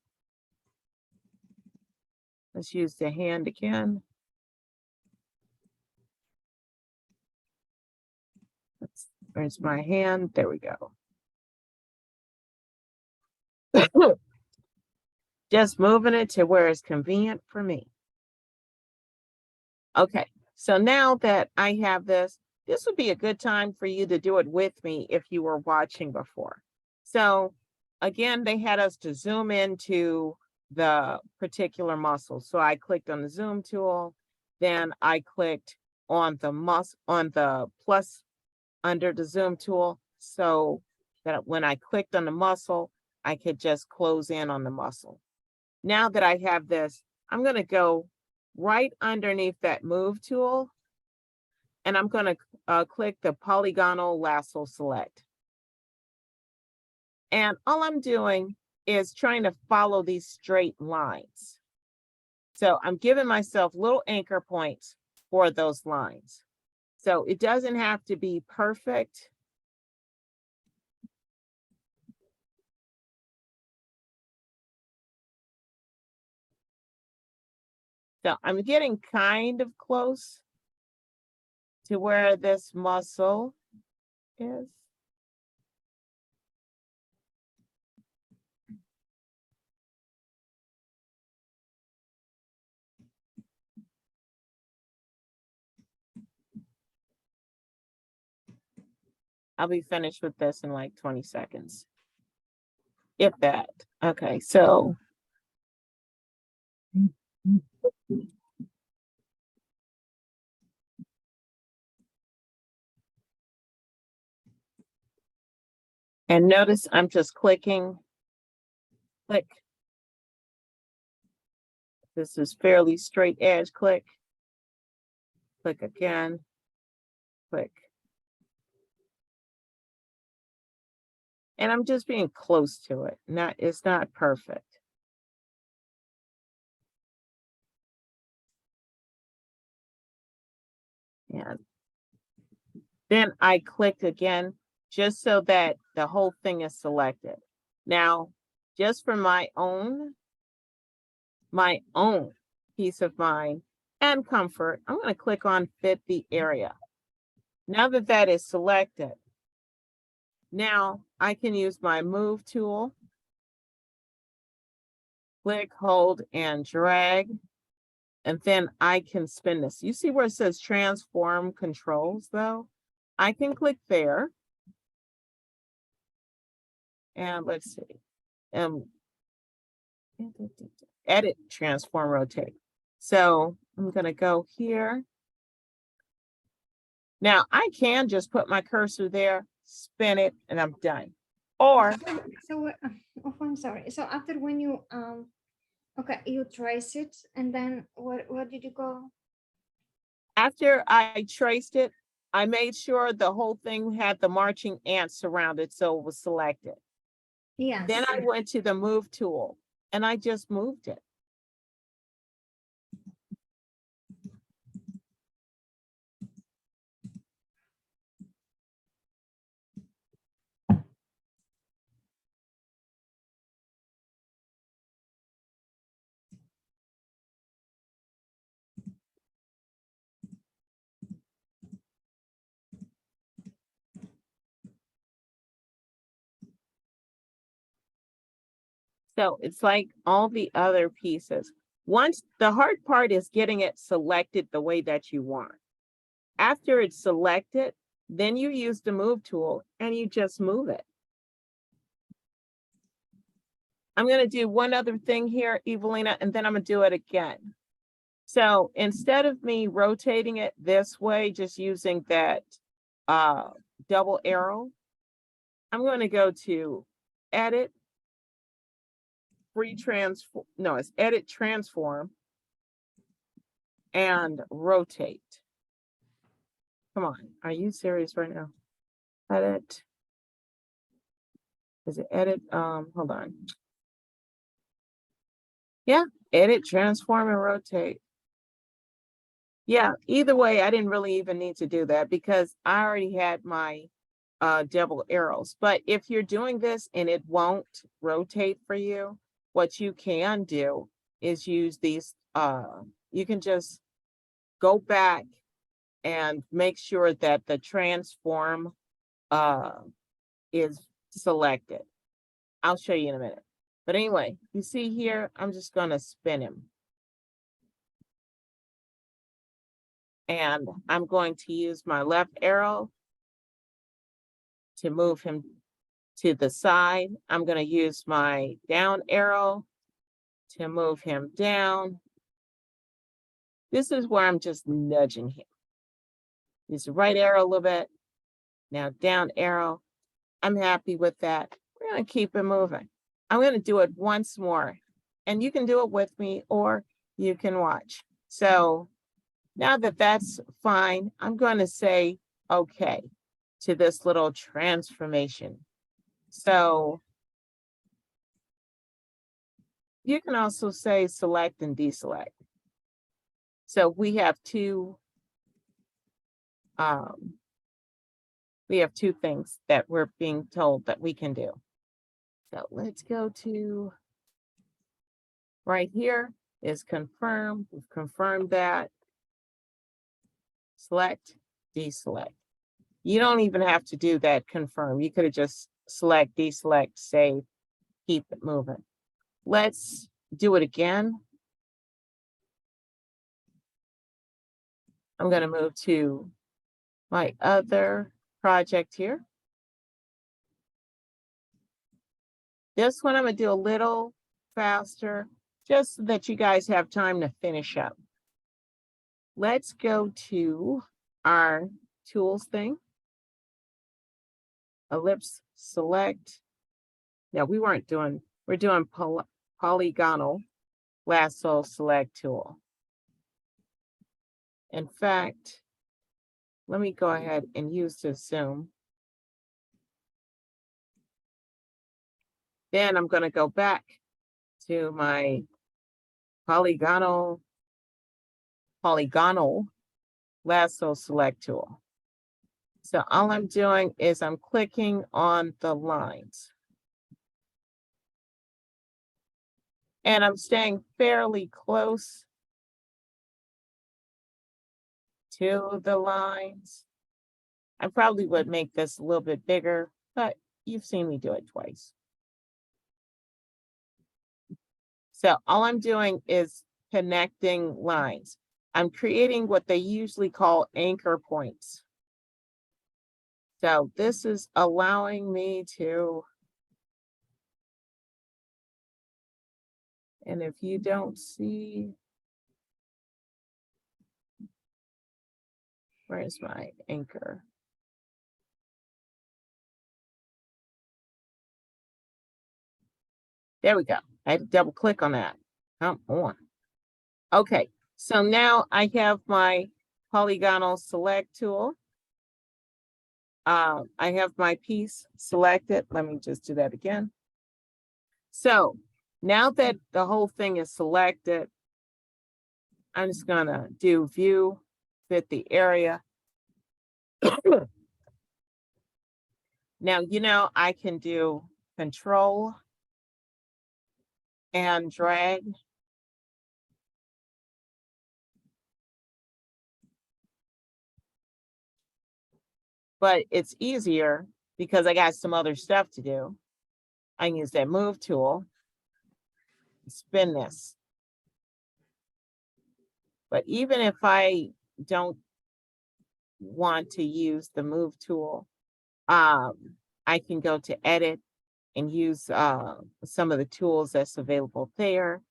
Let's use the hand again. There's my hand. There we go. Just moving it to where it's convenient for me. Okay, so now that I have this would be a good time for you to do it with me if you were watching before. So again, they had us to zoom into the particular muscle. So I clicked on the zoom tool, then I clicked on the plus under the zoom tool, so that when I clicked on the muscle, I could just close in on the muscle. Now that I have this, I'm going to go right underneath that move tool, and I'm going to click the polygonal lasso select. And all I'm doing is trying to follow these straight lines. So I'm giving myself little anchor points for those lines. So it doesn't have to be perfect. So I'm getting kind of close to where this muscle is. I'll be finished with this in like 20 seconds. If that. Okay, so. And notice I'm just clicking, click. This is fairly straight edge, click. Click again, click. And I'm just being close to it. It's not perfect. And then I click again, just so that the whole thing is selected. Now, just for my own peace of mind and comfort, I'm going to click on fit the area. Now that that is selected, now I can use my move tool, click, hold, and drag, and then I can spin this. You see where it says transform controls though? I can click there. And let's see. Edit, transform, rotate. So I'm going to go here. Now I can just put my cursor there, spin it, and I'm done. Or So oh, I'm sorry. So after when you okay, you trace it, and then where did you go? after I traced it, I made sure the whole thing had the marching ants surrounded, so it was selected. Yes. Then I went to the move tool and I just moved it. So it's like all the other pieces. Once the hard part is getting it selected the way that you want. After it's selected, then you use the move tool and you just move it. I'm going to do one other thing here, Evelina, and then I'm going to do it again. So instead of me rotating it this way, just using that double arrow, I'm going to go to edit, it's edit transform and rotate. Come on, are you serious right now? Edit. Is it edit? Hold on. Yeah, edit, transform, and rotate. Yeah, either way, I didn't really even need to do that because I already had my double arrows. But if you're doing this and it won't rotate for you, what you can do is use these, you can just go back and make sure that the transform is selected. I'll show you in a minute. But anyway, you see here, I'm just going to spin him. And I'm going to use my left arrow to move him to the side. I'm going to use my down arrow to move him down. This is where I'm just nudging him. Use the right arrow a little bit. Now down arrow. I'm happy with that. We're going to keep it moving. I'm going to do it once more. And you can do it with me or you can watch. So now that that's fine, I'm going to say okay to this little transformation. So you can also say select and deselect. So we have two things that we're being told that we can do. So let's go to right here is confirm. We've confirmed that. Select, deselect. You don't even have to do that confirm. You could have just select, deselect, save, keep it moving. Let's do it again. I'm going to move to my other project here. This one I'm going to do a little faster, just so that you guys have time to finish up. Let's go to our tools thing. Ellipse Select. Now we're doing polygonal lasso select tool. In fact, let me go ahead and use the zoom. Then I'm going to go back to my polygonal lasso select tool. So all I'm doing is I'm clicking on the lines. And I'm staying fairly close to the lines. I probably would make this a little bit bigger, but you've seen me do it twice. So all I'm doing is connecting lines. I'm creating what they usually call anchor points. So this is allowing me to, and if you don't see, where's my anchor? There we go. I had to double click on that. Come on. Okay, so now I have my polygonal select tool. I have my piece selected. Let me just do that again. So now that the whole thing is selected, I'm just gonna do view, fit the area. Now, you know, I can do control and drag. But it's easier because I got some other stuff to do. I can use that move tool, spin this. But even if I don't want to use the move tool, I can go to edit and use some of the tools that's available there.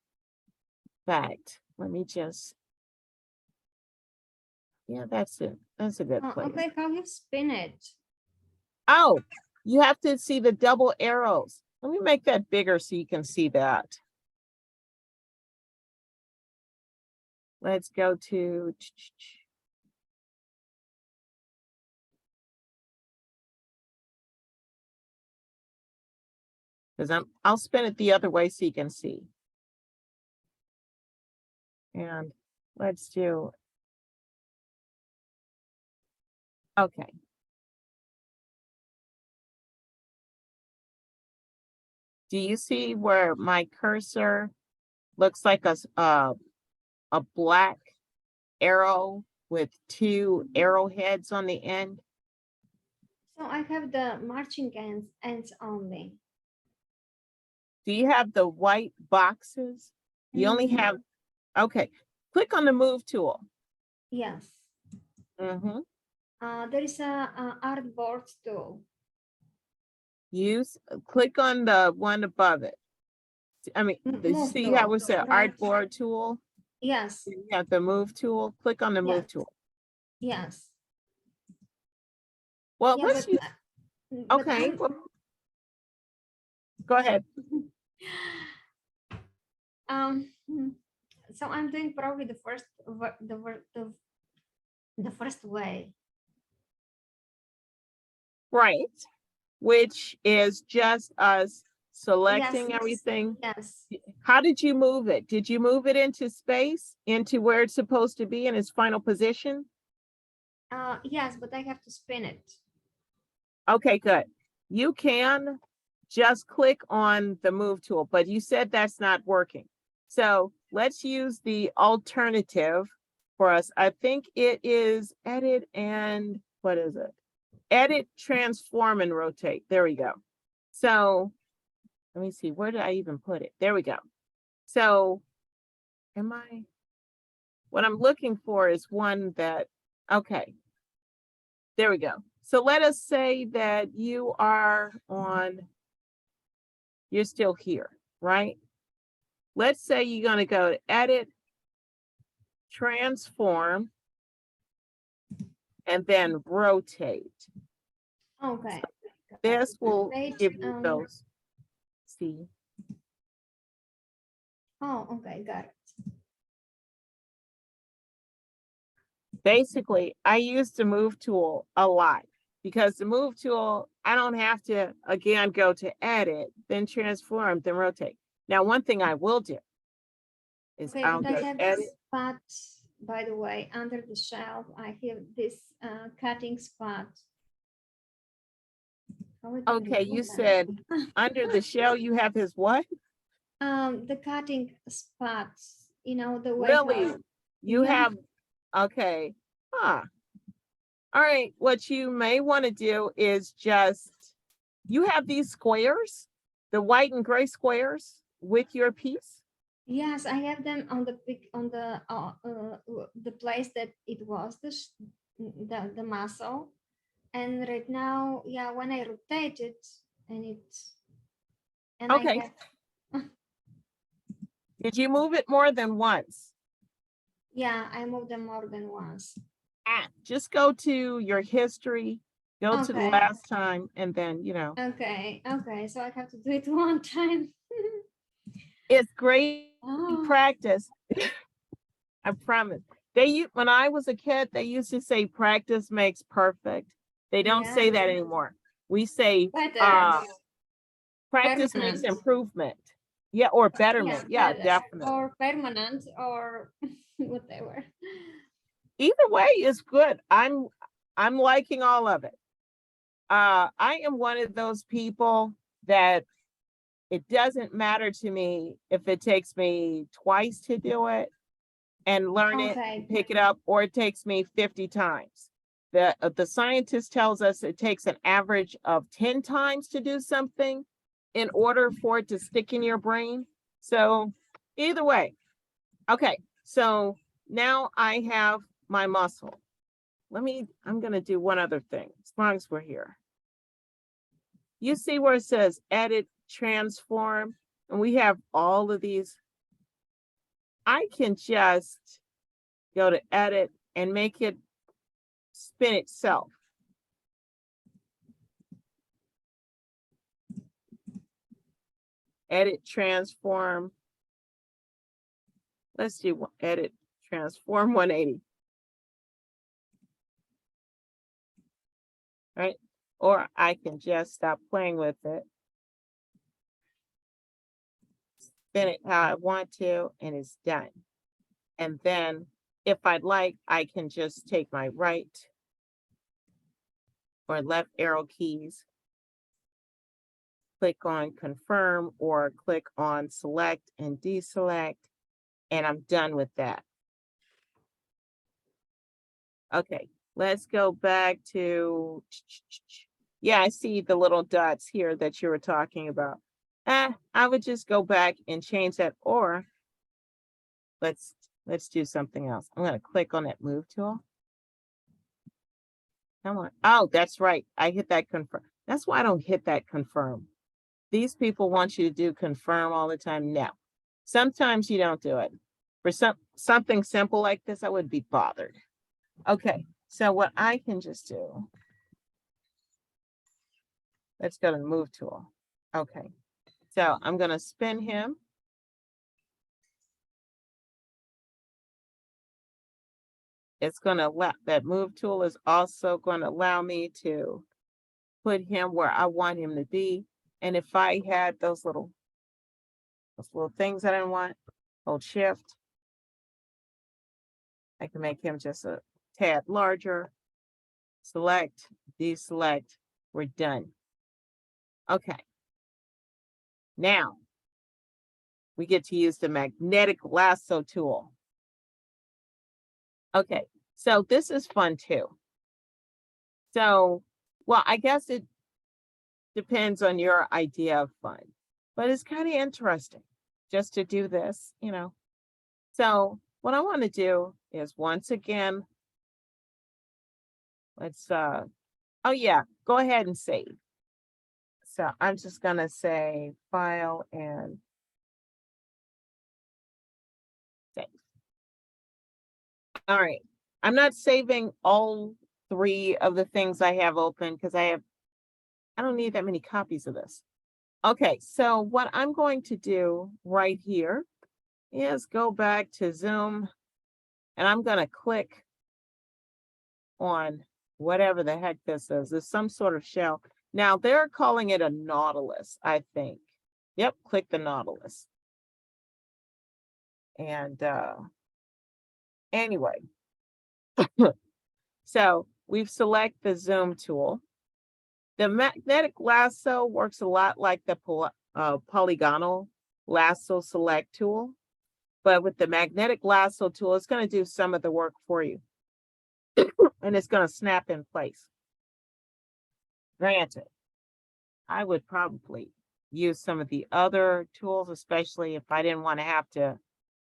In fact, let me just, yeah, that's it. That's a good place. Okay, how you spin it? Oh, you have to see the double arrows. Let me make that bigger so you can see that. Let's go to, because I'll spin it the other way so you can see. And let's do, okay. Do you see where my cursor looks like a black arrow with two arrowheads on the end? So I have the marching ends only. Do you have the white boxes? You only Mhm. have, okay. Click on the move tool. Yes. Mm-hmm. There is a artboard tool. Click on the one above it. I mean, Move see how tool, it said right? artboard tool? Yes. You have the move tool. Click on the move Yes. tool. Yes. Well, Yeah, let's use, but okay. I'm, Well, go ahead. So I'm doing probably the first way. Right. Which is just us selecting Yes. everything. Yes. How did you move it? Did you move it into space, into where it's supposed to be in its final position? Yes, but I have to spin it. Okay, good. You can just click on the move tool, but you said that's not working. So let's use the alternative for us. I think it is edit and what is it? Edit, transform, and rotate. There we go. So let me see, where did I even put it? There we go. So what I'm looking for is one that, okay, there we go. So let us say that you are you're still here, right? Let's say you're going to go to edit, transform, and then rotate. Okay. This will Rotate, give you those. See. Oh, okay, got it. Basically, I use the move tool a lot because the move tool, I don't have to, again, go to edit, then transform, then rotate. Now, one thing I will do is Okay, I'll but I go have edit. this path by the way, under the shelf, I have this cutting spot. How it can Okay, you remove that? said under the shell you have his what? The cutting spots, you know, the way Really? how, You yeah. have, okay. Huh. All right, what you may want to do is just, you have these squares, the white and gray squares with your piece? Yes, I have them on the pic on the place that it was the muscle, and right now, yeah, when I rotate it, and it's and I Okay. have, Did you move it more than once? yeah, I moved them more than once. Just go to your history, go to the Okay. last time, and then, you know. Okay, so I have to do it one time. It's great Oh, practice. I promise. When I was a kid, they used to say practice makes perfect. They don't say yeah, that anymore. We say better, practice makes permanent. improvement. Yeah, or betterment. Yeah, better, definitely. or permanent, or whatever. Either way is good. I'm liking all of it. I am one of those people that it doesn't matter to me if it takes me twice to do it and learn it, Okay, pick it up, or it takes me 50 times. The scientist tells us it takes an average of 10 times to do something in order for it to stick in your brain. So either way. Okay, so now I have my muscle. I'm gonna do one other thing as long as we're here. You see where it says edit, transform, and we have all of these. I can just go to edit and make it spin itself. Edit, transform. Let's do edit, transform 180. Right? Or I can just stop playing with it. Spin it how I want to, and it's done. And then if I'd like, I can just take my right or left arrow keys, click on confirm, or click on select and deselect, and I'm done with that. Okay, let's go back to, yeah, I see the little dots here that you were talking about. I would just go back and change that, or let's do something else. I'm gonna click on that move tool. Come on. Oh, that's right. I hit that confirm. That's why I don't hit that confirm. These people want you to do confirm all the time. No, sometimes you don't do it. For something simple like this, I would be bothered. Okay, so what I can just do, let's go to the move tool. Okay, so I'm gonna spin him. It's gonna allow, that move tool is also gonna allow me to put him where I want him to be. And if I had those little things that I want, hold shift. I can make him just a tad larger. Select, deselect, we're done. Okay. Now we get to use the magnetic lasso tool. Okay, so this is fun too. So, well, I guess it depends on your idea of fun, but it's kind of interesting just to do this, you know. So what I want to do is, once again, let's, oh yeah, go ahead and save. So I'm just gonna say file and save. All right, I'm not saving all 3 of the things I have open because I don't need that many copies of this. Okay, so what I'm going to do right here is go back to Zoom, and I'm gonna click on whatever the heck this is. There's some sort of shell. Now they're calling it a nautilus, I think. Yep, click the nautilus. And Anyway, so we've select the zoom tool. The magnetic lasso works a lot like the polygonal lasso select tool, but with the magnetic lasso tool, it's going to do some of the work for you. And it's going to snap in place. Granted, I would probably use some of the other tools, especially if I didn't want to have to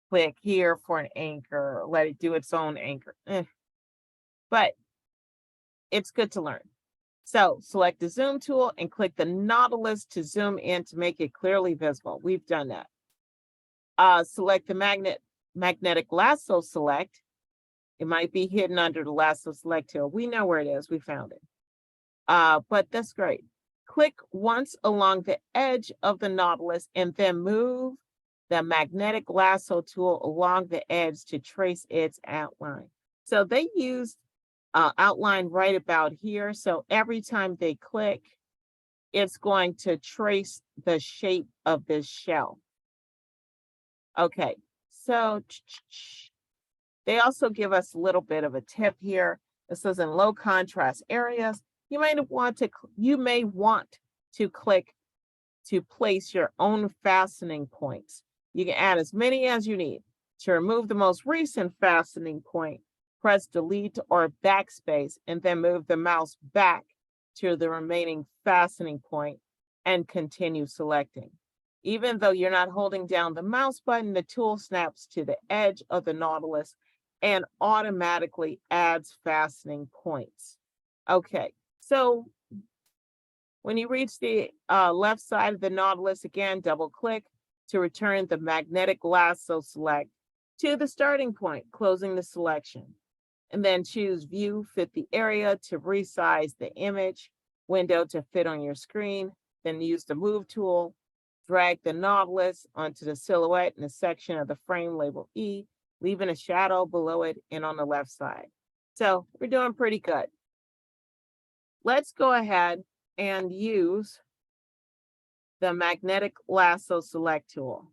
click here for an anchor or let it do its own anchor. But it's good to learn. So select the zoom tool and click the Nautilus to zoom in to make it clearly visible. We've done that. Select the magnetic lasso select. It might be hidden under the lasso select tool. We know where it is. We found it. But that's great. Click once along the edge of the Nautilus and then move the magnetic lasso tool along the edge to trace its outline. So they used outline right about here. So every time they click, it's going to trace the shape of this shell. Okay, so they also give us a little bit of a tip here. It says in low contrast areas, you may want to click to place your own fastening points. You can add as many as you need. To remove the most recent fastening point, press Delete or Backspace and then move the mouse back to the remaining fastening point and continue selecting. Even though you're not holding down the mouse button, the tool snaps to the edge of the Nautilus and automatically adds fastening points. Okay, so when you reach the left side of the Nautilus, again, double click to return the magnetic lasso select to the starting point, closing the selection. And then choose View, Fit the Area to resize the image window to fit on your screen. Then use the Move tool, drag the Nautilus onto the silhouette in a section of the frame labeled E, leaving a shadow below it and on the left side. So we're doing pretty good. Let's go ahead and use the magnetic lasso select tool.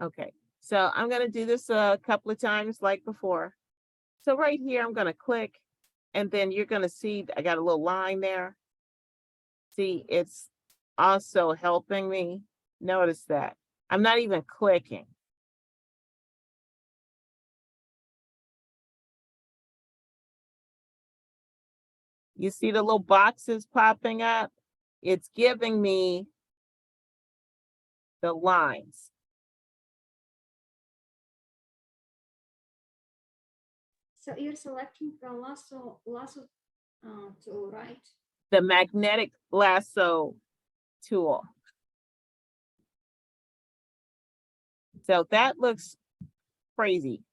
Okay, so I'm going to do this a couple of times like before. So right here, I'm going to click, and then you're going to see I got a little line there. See, it's also helping me. Notice that. I'm not even clicking. You see the little boxes popping up? It's giving me the lines. So you're selecting the lasso tool, right? The magnetic lasso tool. So that looks crazy.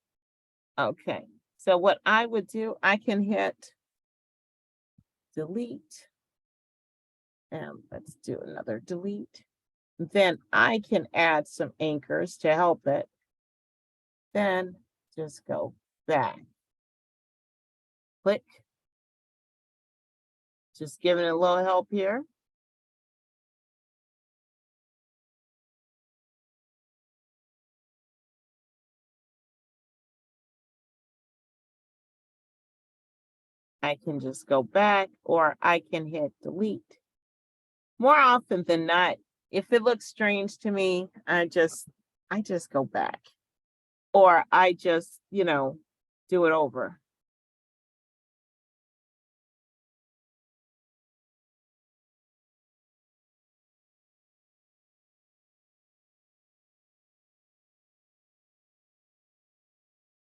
Okay, so what I would do, I can hit delete. And let's do another delete. Then I can add some anchors to help it. Then just go back. Click. Just giving it a little help here. I can just go back or I can hit delete. More often than not, if it looks strange to me, I just go back. Or I just, do it over.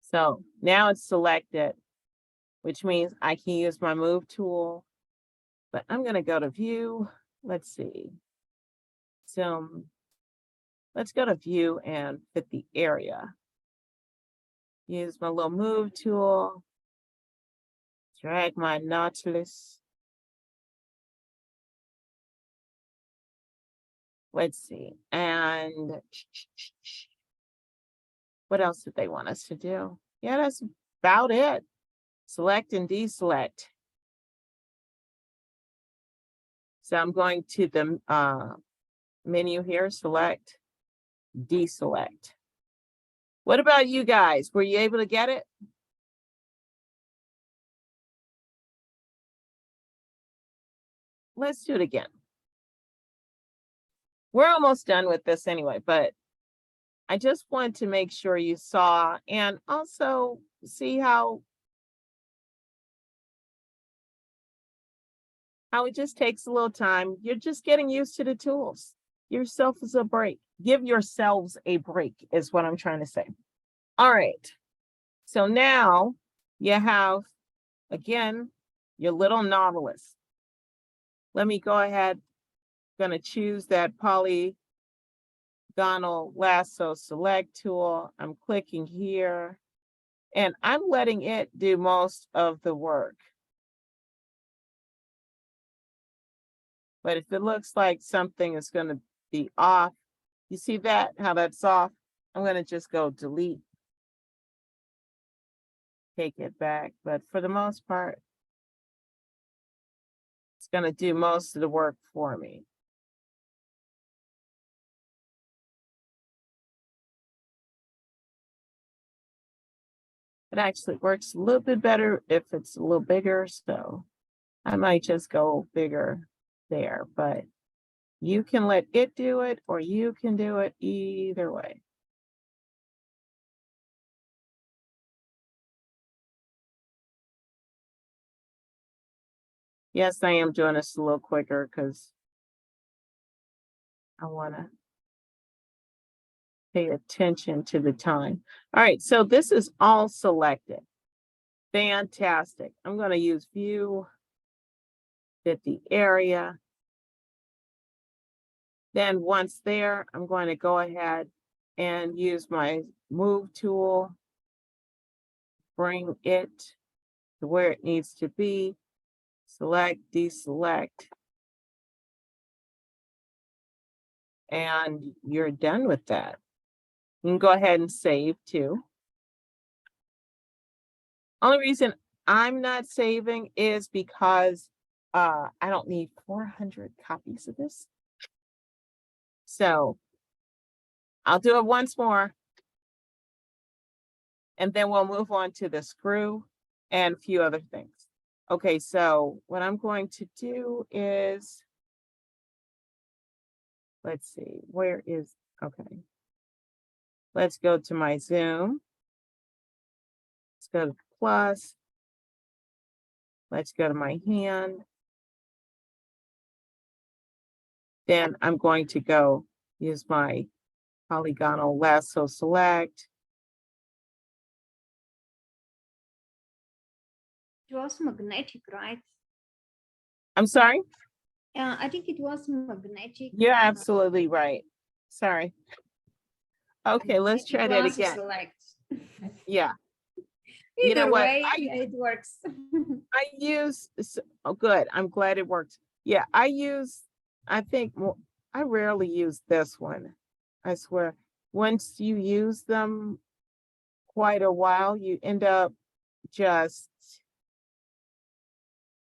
So now it's selected, which means I can use my move tool, but I'm going to go to view. Let's see. So let's go to view and fit the area. Use my little move tool. Drag my Nautilus. Let's see. And what else did they want us to do? Yeah, that's about it. Select and deselect. So I'm going to the menu here, select, deselect. What about you guys? Were you able to get it? Let's do it again. We're almost done with this anyway, but I just want to make sure you saw and also see how it just takes a little time. You're just getting used to the tools. Yourself is a break. Give yourselves a break is what I'm trying to say. All right. So now you have, again, your little Nautilus. Let me go ahead. Going to choose that polygonal lasso select tool. I'm clicking here and I'm letting it do most of the work. But if it looks like something is going to be off, you see that, how that's off? I'm going to just go delete, take it back. But for the most part, it's going to do most of the work for me. It actually works a little bit better if it's a little bigger. So I might just go bigger there, but you can let it do it or you can do it either way. Yes, I am doing this a little quicker because I want to pay attention to the time. All right, so this is all selected. Fantastic. I'm going to use view, fit the area. Then once there, I'm going to go ahead and use my move tool, bring it to where it needs to be, select, deselect, and you're done with that. You can go ahead and save too. Only reason I'm not saving is because I don't need 400 copies of this. So I'll do it once more. And then we'll move on to the screw and a few other things. Okay, so what I'm going to do is, let's see, where is, okay. Let's go to my zoom. Let's go to plus. Let's go to my hand. Then I'm going to go use my polygonal lasso select. It was magnetic, right? I'm sorry? I think it was magnetic. You're absolutely right. Sorry. Okay, let's Magnetic try that lasso again. Select. Yeah. You know Either what? way, it works. I use, oh, good. I'm glad it works. Yeah, I think I rarely use this one. I swear. Once you use them quite a while, you end up just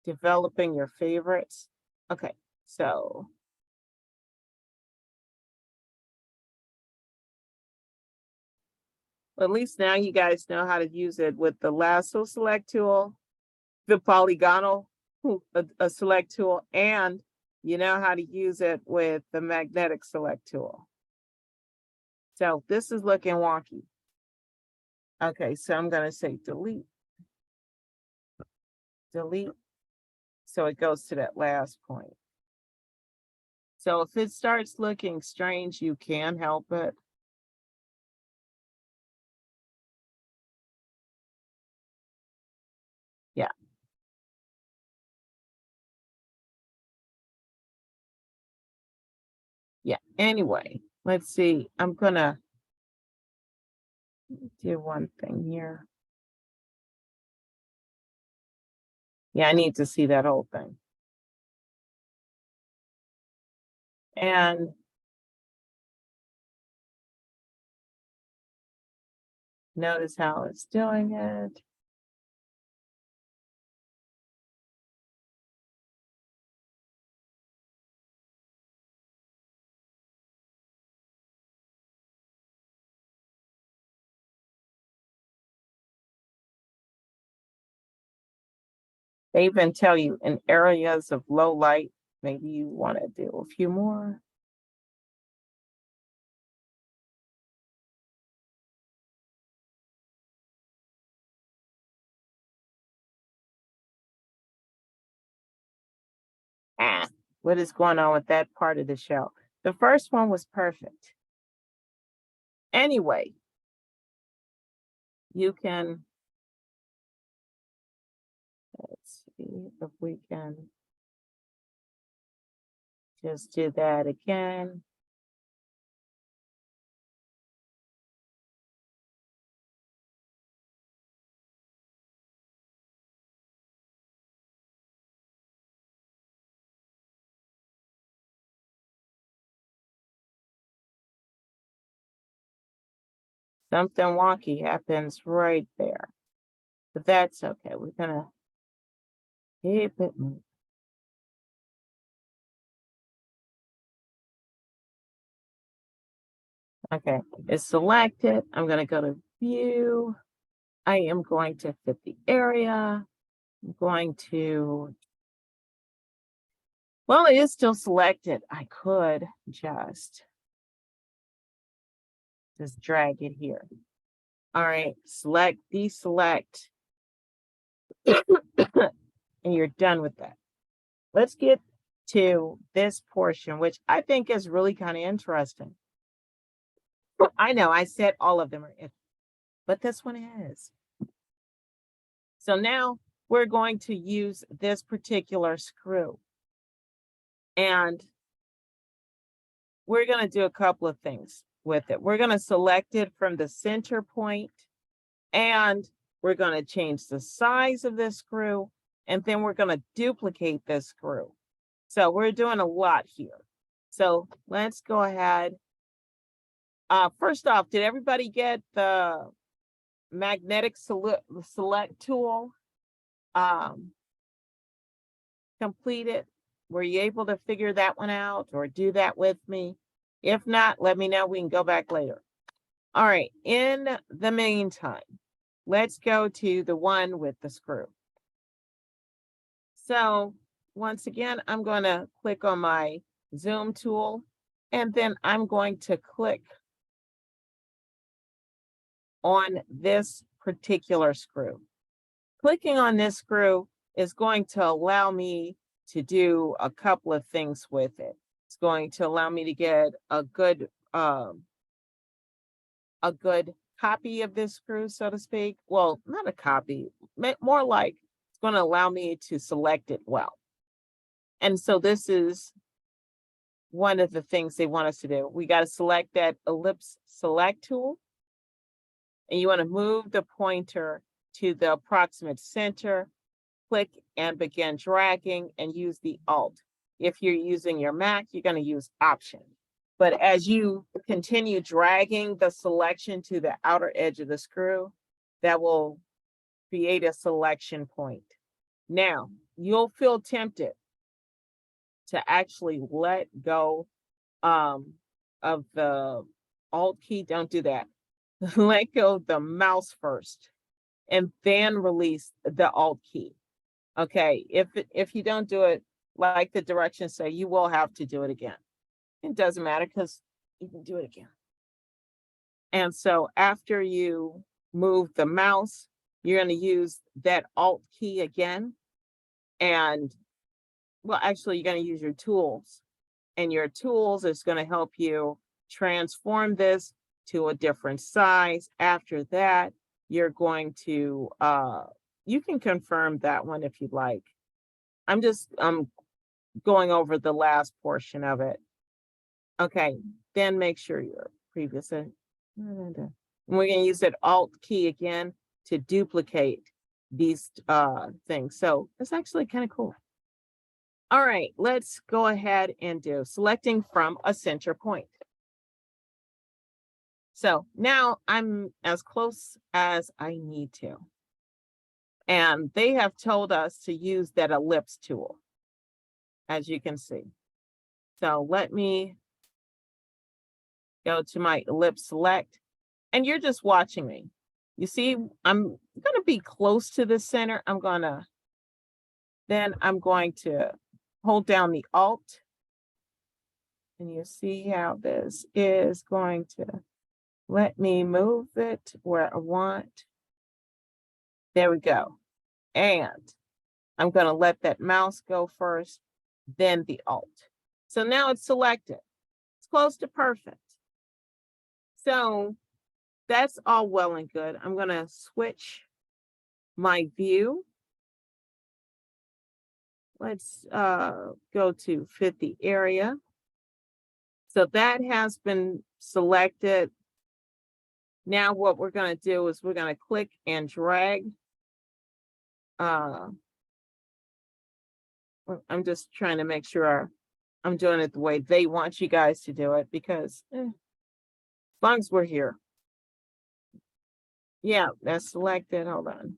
developing your favorites. Okay, so. At least now you guys know how to use it with the lasso select tool, the polygonal a select tool, and you know how to use it with the magnetic select tool. So this is looking wonky. Okay, so I'm going to say delete. Delete. So it goes to that last point. So if it starts looking strange, you can help it. Yeah. Yeah. Anyway, let's see. I'm going to do one thing here. Yeah, I need to see that whole thing. And notice how it's doing it. They even tell you in areas of low light, maybe you want to do a few more. What is going on with that part of the show? The first one was perfect. Anyway, you can, let's see if we can just do that again. Something wonky happens right there, but that's okay. We're gonna keep it moving. Okay, it's selected. I'm gonna go to view. I am going to fit the area. I'm going to, well, it is still selected. I could just drag it here. All right, select, deselect, and you're done with that. Let's get to this portion, which I think is really kind of interesting. I know I said all of them are, but this one is. So now we're going to use this particular screw. And we're going to do a couple of things with it. We're going to select it from the center point, and we're going to change the size of this screw, and then we're going to duplicate this screw. So we're doing a lot here. So let's go ahead. First off, did everybody get the magnetic select tool completed? Were you able to figure that one out or do that with me? If not, let me know. We can go back later. All right. In the meantime, let's go to the one with the screw. So once again, I'm going to click on my zoom tool, and then I'm going to click on this particular screw. Clicking on this screw is going to allow me to do a couple of things with it. It's going to allow me to get a good copy of this screw, so to speak. Well, not a copy, more like it's going to allow me to select it well. And so this is one of the things they want us to do. We got to select that Ellipse Select tool, and you want to move the pointer to the approximate center, click and begin dragging, and use the Alt. If you're using your Mac, you're going to use Option. But as you continue dragging the selection to the outer edge of the screw, that will create a selection point. Now, you'll feel tempted to actually let go of the Alt key. Don't do that. Let go of the mouse first, and then release the Alt key. Okay, if you don't do it like the directions say, you will have to do it again. It doesn't matter because you can do it again. And so after you move the mouse, you're going to use that Alt key again. And well, actually, you're going to use your tools. And your tools is going to help you transform this to a different size. After that, you're going to, you can confirm that one if you'd like. I'm going over the last portion of it. Okay, then make sure your previous. And we're going to use that Alt key again to duplicate these things. So it's actually kind of cool. All right, let's go ahead and do selecting from a center point. So now I'm as close as I need to. And they have told us to use that ellipse tool, as you can see. So let me go to my Ellipse Select, and you're just watching me. You see, I'm going to be close to the center. I'm going to Then I'm going to hold down the Alt. And you see how this is going to let me move it where I want. There we go. And I'm going to let that mouse go first, then the Alt. So now it's selected. It's close to perfect. So that's all well and good. I'm going to switch my view. Let's go to fit the area. So that has been selected. Now what we're going to do is we're going to click and drag. I'm just trying to make sure I'm doing it the way they want you guys to do it, because as long as we're here. Yeah, that's selected. Hold on.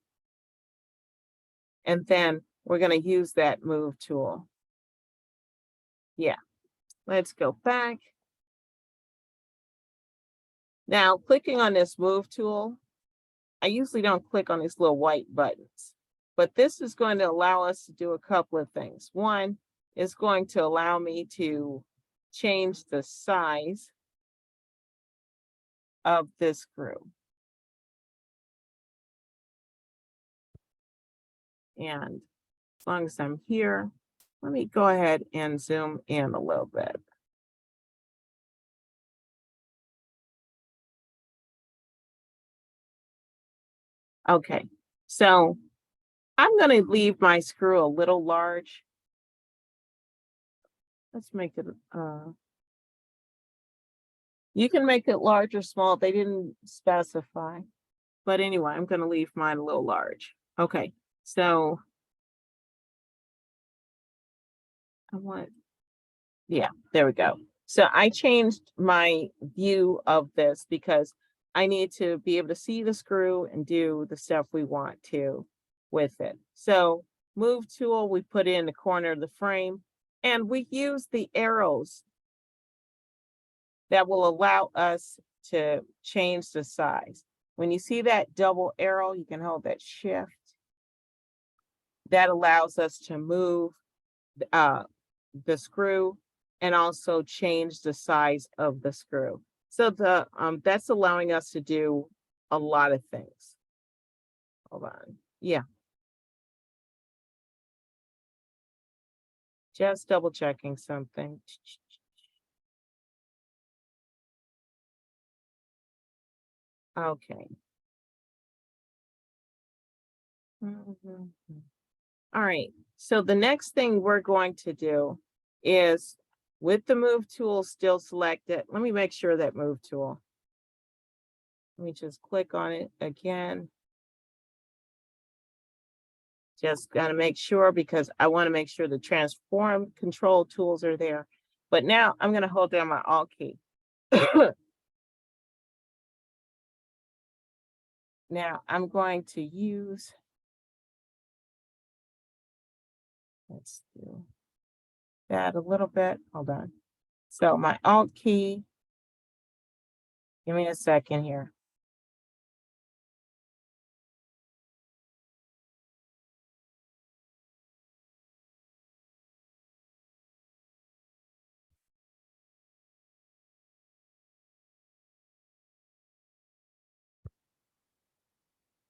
And then we're going to use that move tool. Yeah, let's go back. Now, clicking on this move tool, I usually don't click on these little white buttons, but this is going to allow us to do a couple of things. One is going to allow me to change the size of this screw. And as long as I'm here, let me go ahead and zoom in a little bit. Okay, so I'm going to leave my screw a little large. Let's make it, you can make it large or small. They didn't specify. But anyway, I'm going to leave mine a little large. Okay, so I want, yeah, there we go. So I changed my view of this because I need to be able to see the screw and do the stuff we want to with it. So move tool, we put in the corner of the frame, and we use the arrows that will allow us to change the size. When you see that double arrow, you can hold that shift. That allows us to move the screw and also change the size of the screw. So the that's allowing us to do a lot of things. Hold on. Yeah. Just double checking something. Okay. All right. So the next thing we're going to do is, with the move tool still selected, let me make sure that move tool. Let me just click on it again. Just got to make sure, because I want to make sure the transform control tools are there. But now I'm going to hold down my Alt key. Now I'm going to use, let's do that a little bit. Hold on. So my Alt key, give me a second here.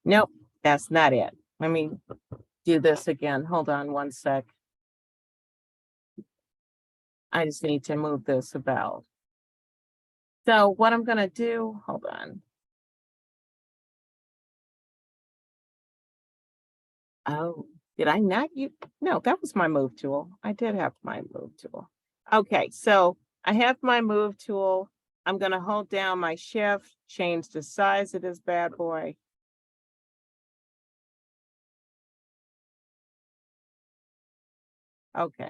Nope, that's not it. Let me do this again. Hold on one sec. I just need to move this about. So what I'm going to do, hold on. Oh, did I not use? No, that was my move tool. I did have my move tool. Okay, so I have my move tool. I'm going to hold down my shift, change the size of this bad boy. Okay,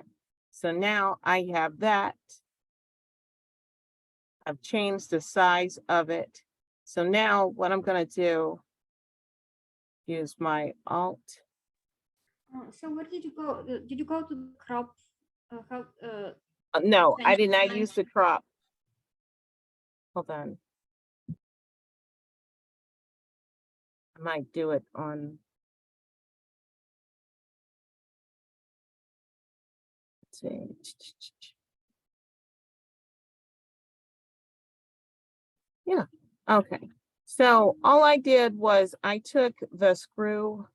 so now I have that. I've changed the size of it. So now what I'm going to do is my Alt. So where did you go? Did you go to the crop? No, I change did the not size? use the crop. Hold on. I might do it on. let's see. Yeah, okay. So all I did was I took the screw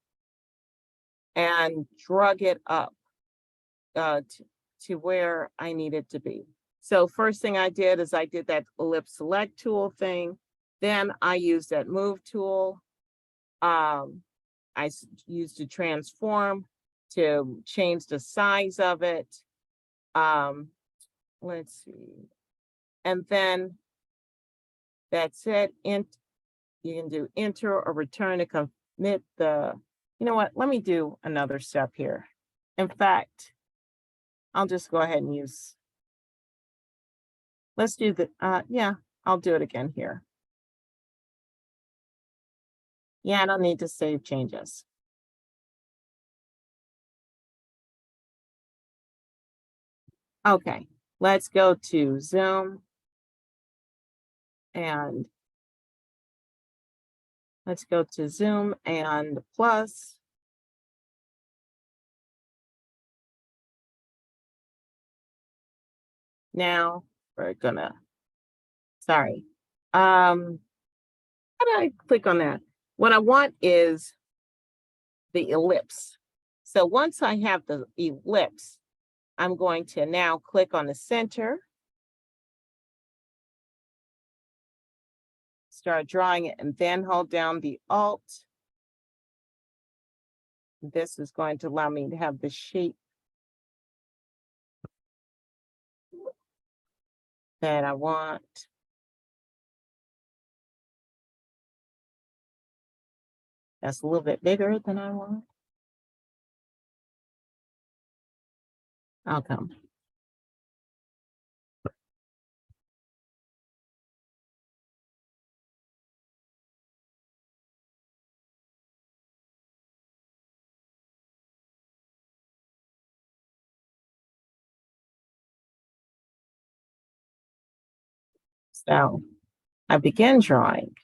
and drug it up to where I needed to be. So first thing I did is I did that Ellipse Select tool thing. Then I used that move tool. I used to transform to change the size of it. Let's see. And then that's it. You can do enter or return to commit the, you know what? Let me do another step here. In fact, I'll just go ahead and use, let's do the, yeah, I'll do it again here. Yeah, I don't need to save changes. Okay, let's go to Zoom and let's go to Zoom and plus. Now we're gonna, sorry. How do I click on that? What I want is the ellipse. So once I have the ellipse, I'm going to now click on the center. Start drawing it and then hold down the Alt. This is going to allow me to have the shape that I want. That's a little bit bigger than I want. I'll come. So I begin drawing.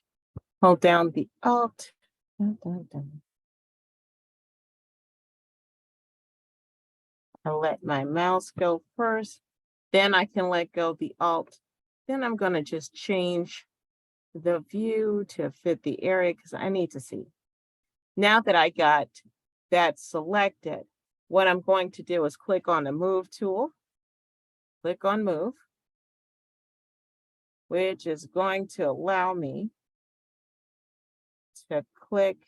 Hold down the Alt. Dun, dun, dun. I let my mouse go first. Then I can let go the Alt. Then I'm going to just change the view to fit the area because I need to see. Now that I got that selected, what I'm going to do is click on the Move tool. Click on Move, which is going to allow me to click,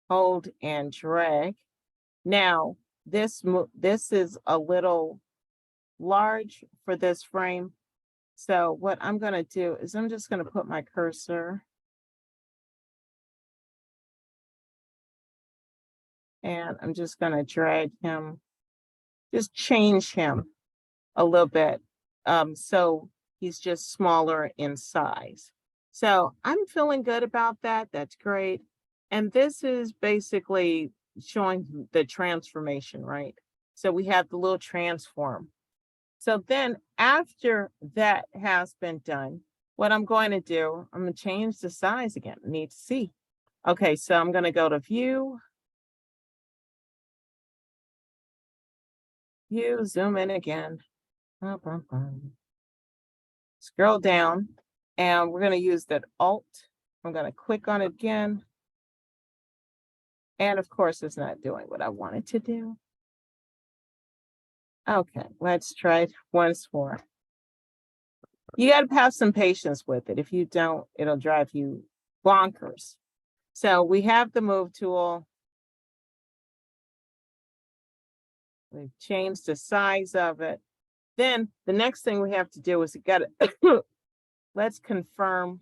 hold, and drag. Now, this is a little large for this frame. So what I'm going to do is I'm just going to put my cursor and I'm just going to drag him, just change him a little bit. So he's just smaller in size. So I'm feeling good about that. That's great. And this is basically showing the transformation, right? So we have the little transform. So then after that has been done, what I'm going to do, I'm going to change the size again. I need to see. Okay, so I'm going to go to view, zoom in again. Scroll down and we're going to use that Alt. I'm going to click on it again. And of course, it's not doing what I wanted to do. Okay, let's try it once more. You got to have some patience with it. If you don't, it'll drive you bonkers. So we have the Move tool. We've changed the size of it. Then the next thing we have to do is let's confirm.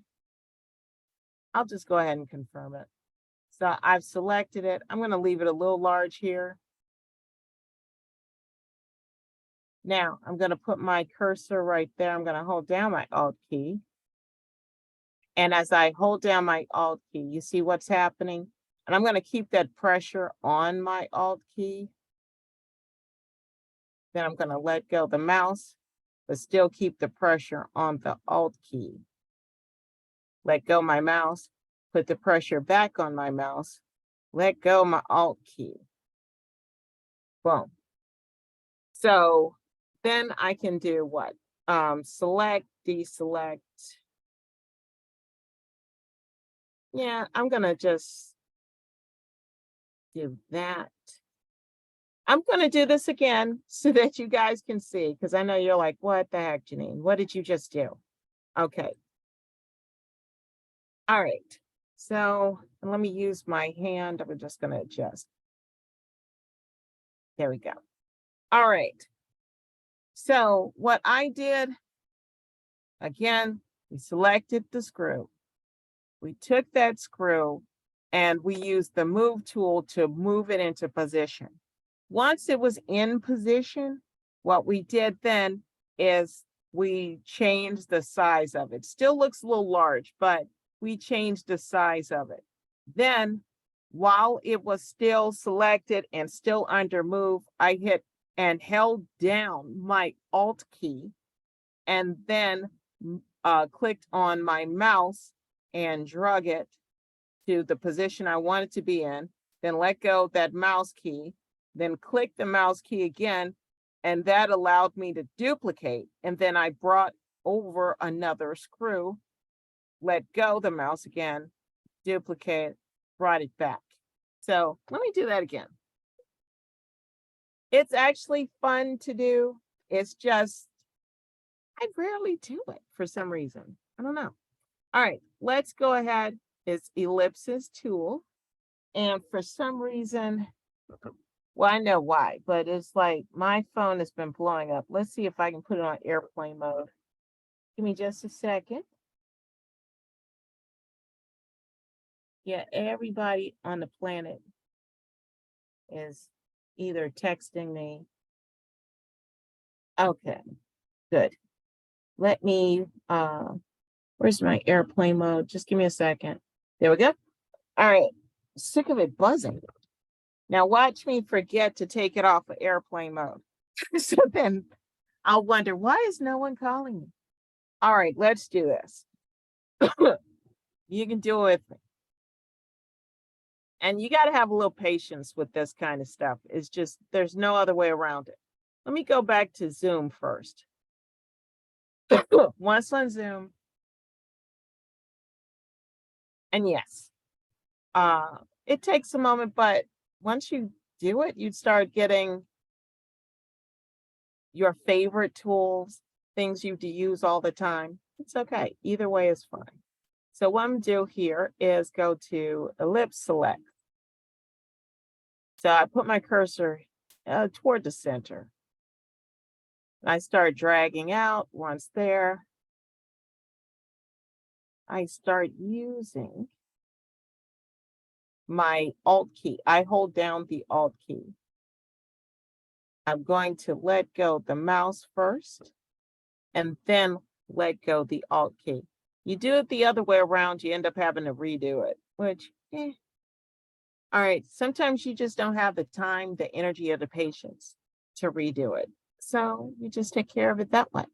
I'll just go ahead and confirm it. So I've selected it. I'm going to leave it a little large here. Now I'm going to put my cursor right there. I'm going to hold down my Alt key. And as I hold down my Alt key, you see what's happening? And I'm going to keep that pressure on my Alt key. Then I'm going to let go of the mouse, but still keep the pressure on the Alt key. Let go my mouse, put the pressure back on my mouse, let go my Alt key. Boom. So Then I can do what? Select, deselect. Yeah, I'm gonna just do that. I'm gonna do this again so that you guys can see, because I know you're like, what the heck, Janine? What did you just do? Okay. All right. So let me use my hand. I'm just gonna adjust. There we go. All right. So what I did, again, we selected the screw. We took that screw and we used the move tool to move it into position. Once it was in position, what we did then is we changed the size of it. Still looks a little large, but we changed the size of it. Then, while it was still selected and still under move, I hit and held down my Alt key and then clicked on my mouse and drug it to the position I wanted to be in, then let go of that mouse key, then click the mouse key again, and that allowed me to duplicate. And then I brought over another screw, let go the mouse again, duplicate, brought it back. So let me do that again. It's actually fun to do. It's just, I rarely do it for some reason. I don't know. All right, let's go ahead. It's ellipsis tool. And for some reason, well, I know why, but it's like my phone has been blowing up. Let's see if I can put it on airplane mode. Give me just a second. Yeah, everybody on the planet is either texting me. Okay, good. Let me, where's my airplane mode? Just give me a second. There we go. All right, sick of it buzzing. Now watch me forget to take it off of airplane mode. So then I'll wonder, why is no one calling me? All right, let's do this. You can do it with me. And you got to have a little patience with this kind of stuff. It's just, there's no other way around it. Let me go back to Zoom first. Once on Zoom. And yes, it takes a moment, but once you do it, you'd start getting your favorite tools, things you use all the time. It's okay. Either way is fine. So what I'm gonna do here is go to Ellipse Select. So I put my cursor toward the center. I start dragging out. Once there, I start using my Alt key. I hold down the Alt key. I'm going to let go the mouse first and then let go the Alt key. You do it the other way around, you end up having to redo it, which, All right, sometimes you just don't have the time, the energy, or the patience to redo it. So you just take care of it that way.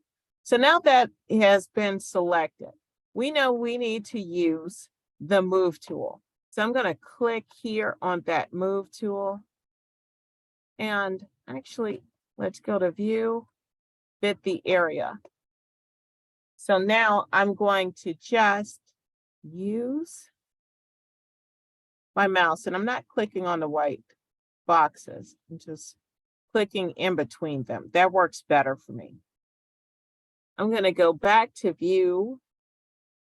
So now that it has been selected, we know we need to use the move tool. So I'm going to click here on that move tool. And actually, let's go to view, fit the area. So now I'm going to just use my mouse, and I'm not clicking on the white boxes. I'm just clicking in between them. That works better for me. I'm going to go back to view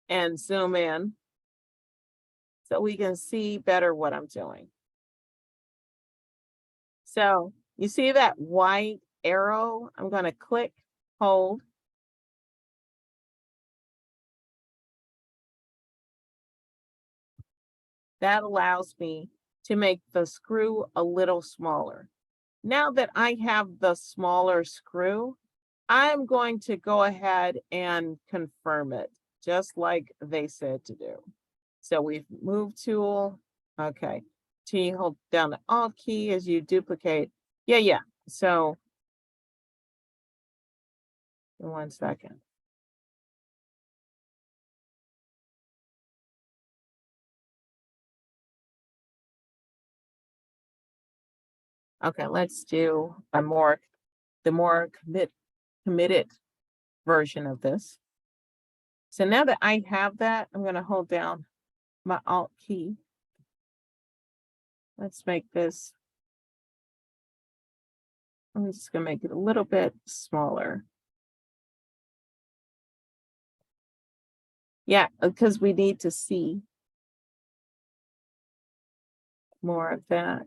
and zoom in so we can see better what I'm doing. So you see that white arrow? I'm going to click, hold. That allows me to make the screw a little smaller. Now that I have the smaller screw, I'm going to go ahead and confirm it, just like they said to do. So we've moved tool. Okay. T, hold down the Alt key as you duplicate. Yeah. So 1 second. Okay, let's do the more committed version of this. So now that I have that, I'm going to hold down my Alt key. Let's make this, I'm just going to make it a little bit smaller. Yeah, because we need to see more of that.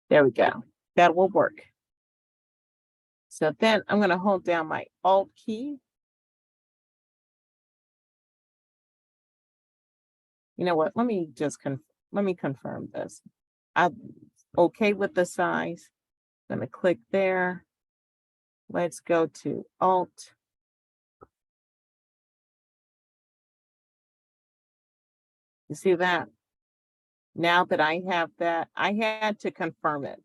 There we go. That will work. So then I'm going to hold down my Alt key. You know what? Let me confirm this. I'm okay with the size. I'm going to click there. Let's go to Alt. You see that? Now that I have that, I had to confirm it.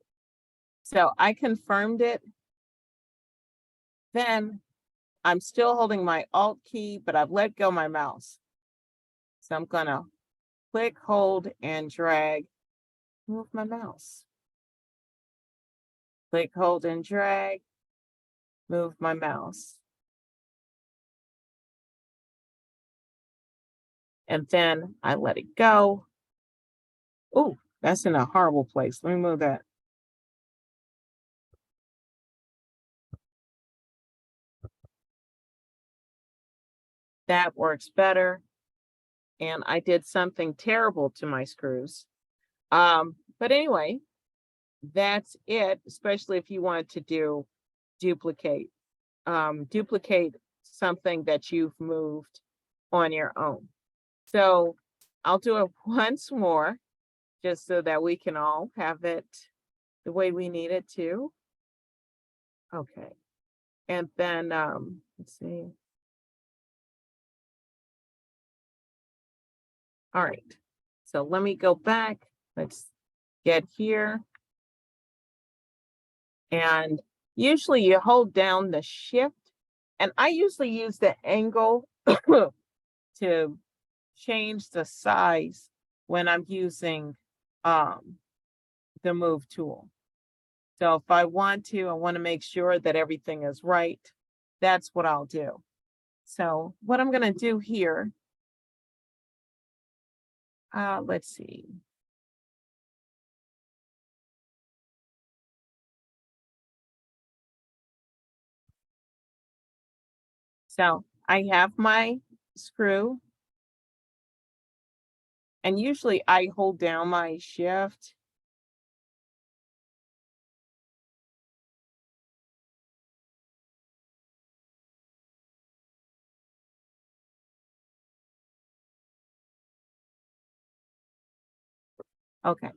So I confirmed it. Then I'm still holding my Alt key, but I've let go my mouse. So I'm going to click, hold, and drag. Move my mouse. Click, hold, and drag. Move my mouse. And then I let it go. Oh, that's in a horrible place. Let me move that. That works better. And I did something terrible to my screws. But anyway, that's it, especially if you wanted to duplicate something that you've moved on your own. So I'll do it once more, just so that we can all have it the way we need it to. Okay. And then, let's see. All right. So let me go back. Let's get here. And usually you hold down the shift, and I usually use the angle to change the size when I'm using the move tool. So if I want to make sure that everything is right, that's what I'll do. So what I'm going to do here, let's see. So I have my screw, and usually I hold down my shift. Okay,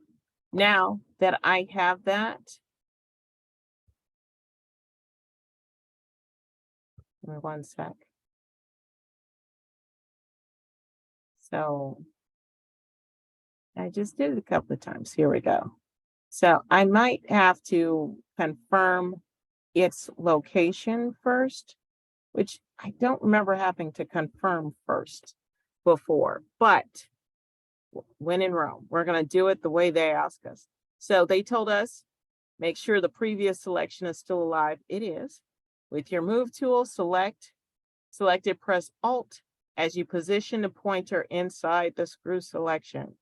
now that I have that, give me one sec. So I just did it a couple of times. Here we go. So I might have to confirm its location first, which I don't remember having to confirm first before, but when in Rome, we're going to do it the way they ask us. So they told us, make sure the previous selection is still alive. It is. With your move tool, select it, press Alt as you position the pointer inside the screw selection.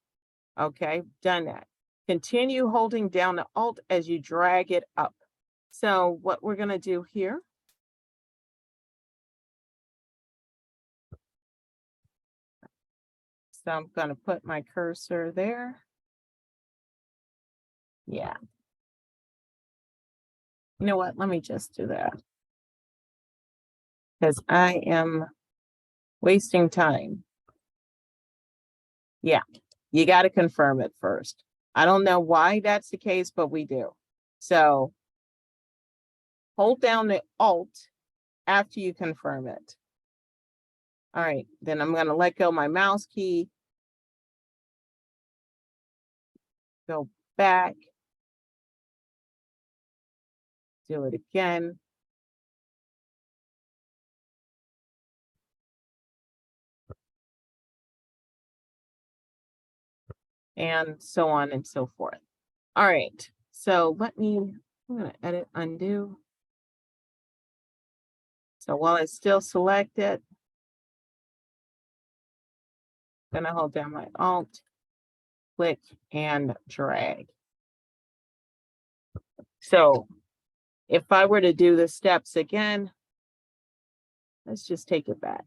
Okay, done that. Continue holding down the Alt as you drag it up. So what we're going to do here, so I'm going to put my cursor there. Yeah. You know what? Let me just do that, because I am wasting time. Yeah, you got to confirm it first. I don't know why that's the case, but we do. So hold down the Alt after you confirm it. All right, then I'm going to let go my mouse key. Go back. Do it again. And so on and so forth. All right, so I'm going to edit, undo. So while it's still selected, I'm gonna hold down my Alt, click and drag. So if I were to do the steps again, let's just take it back.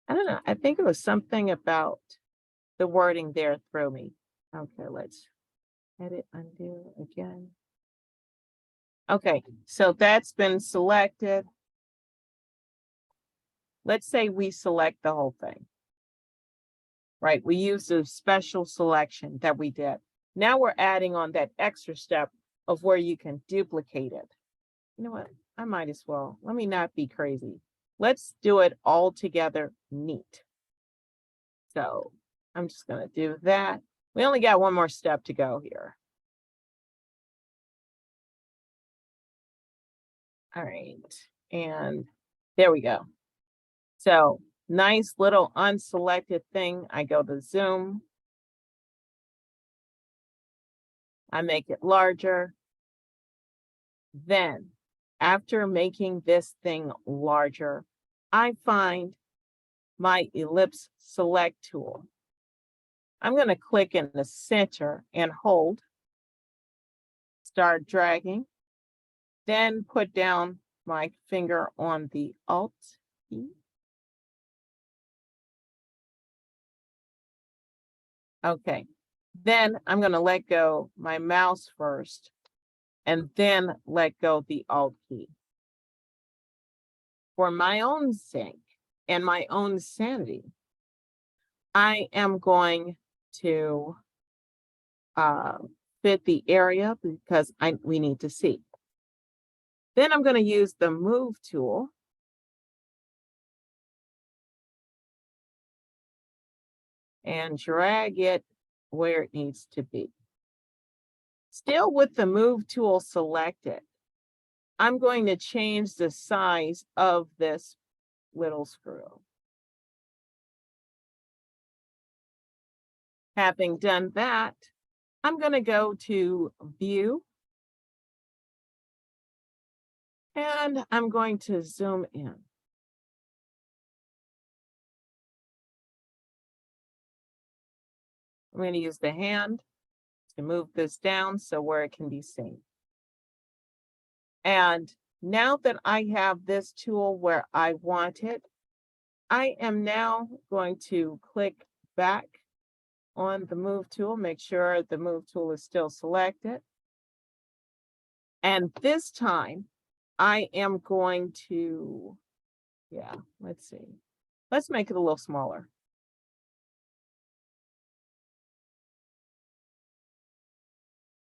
I don't know. I think it was something about the wording there threw me. Okay, let's edit, undo again. Okay, so that's been selected. Let's say we select the whole thing. Right, we used a special selection that we did. Now we're adding on that extra step of where you can duplicate it. You know what? I might as well. Let me not be crazy. Let's do it all together neat. So I'm just going to do that. We only got one more step to go here. All right. And there we go. So nice little unselected thing. I go to zoom. I make it larger. Then after making this thing larger, I find my Ellipse Select tool. I'm going to click in the center and hold, start dragging, then put down my finger on the Alt key. Okay, then I'm going to let go my mouse first and then let go the Alt key. For my own sake and my own sanity, I am going to fit the area because we need to see. Then I'm going to use the Move tool. And drag it where it needs to be. Still with the Move tool selected, I'm going to change the size of this little screw. Having done that, I'm going to go to View, and I'm going to zoom in. I'm going to use the hand to move this down so where it can be seen. And now that I have this tool where I want it, I am now going to click back on the Move tool, make sure the Move tool is still selected. And this time I am going to, let's see. Let's make it a little smaller.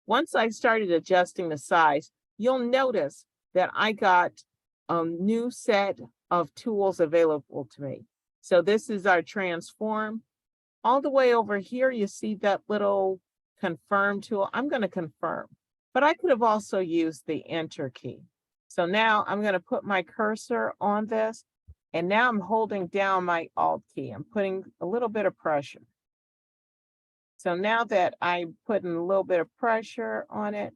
Once I started adjusting the size, you'll notice that I got a new set of tools available to me. So this is our transform. All the way over here, you see that little confirm tool. I'm going to confirm, but I could have also used the enter key. So now I'm going to put my cursor on this, and now I'm holding down my Alt key. I'm putting a little bit of pressure. So now that I'm putting a little bit of pressure on it,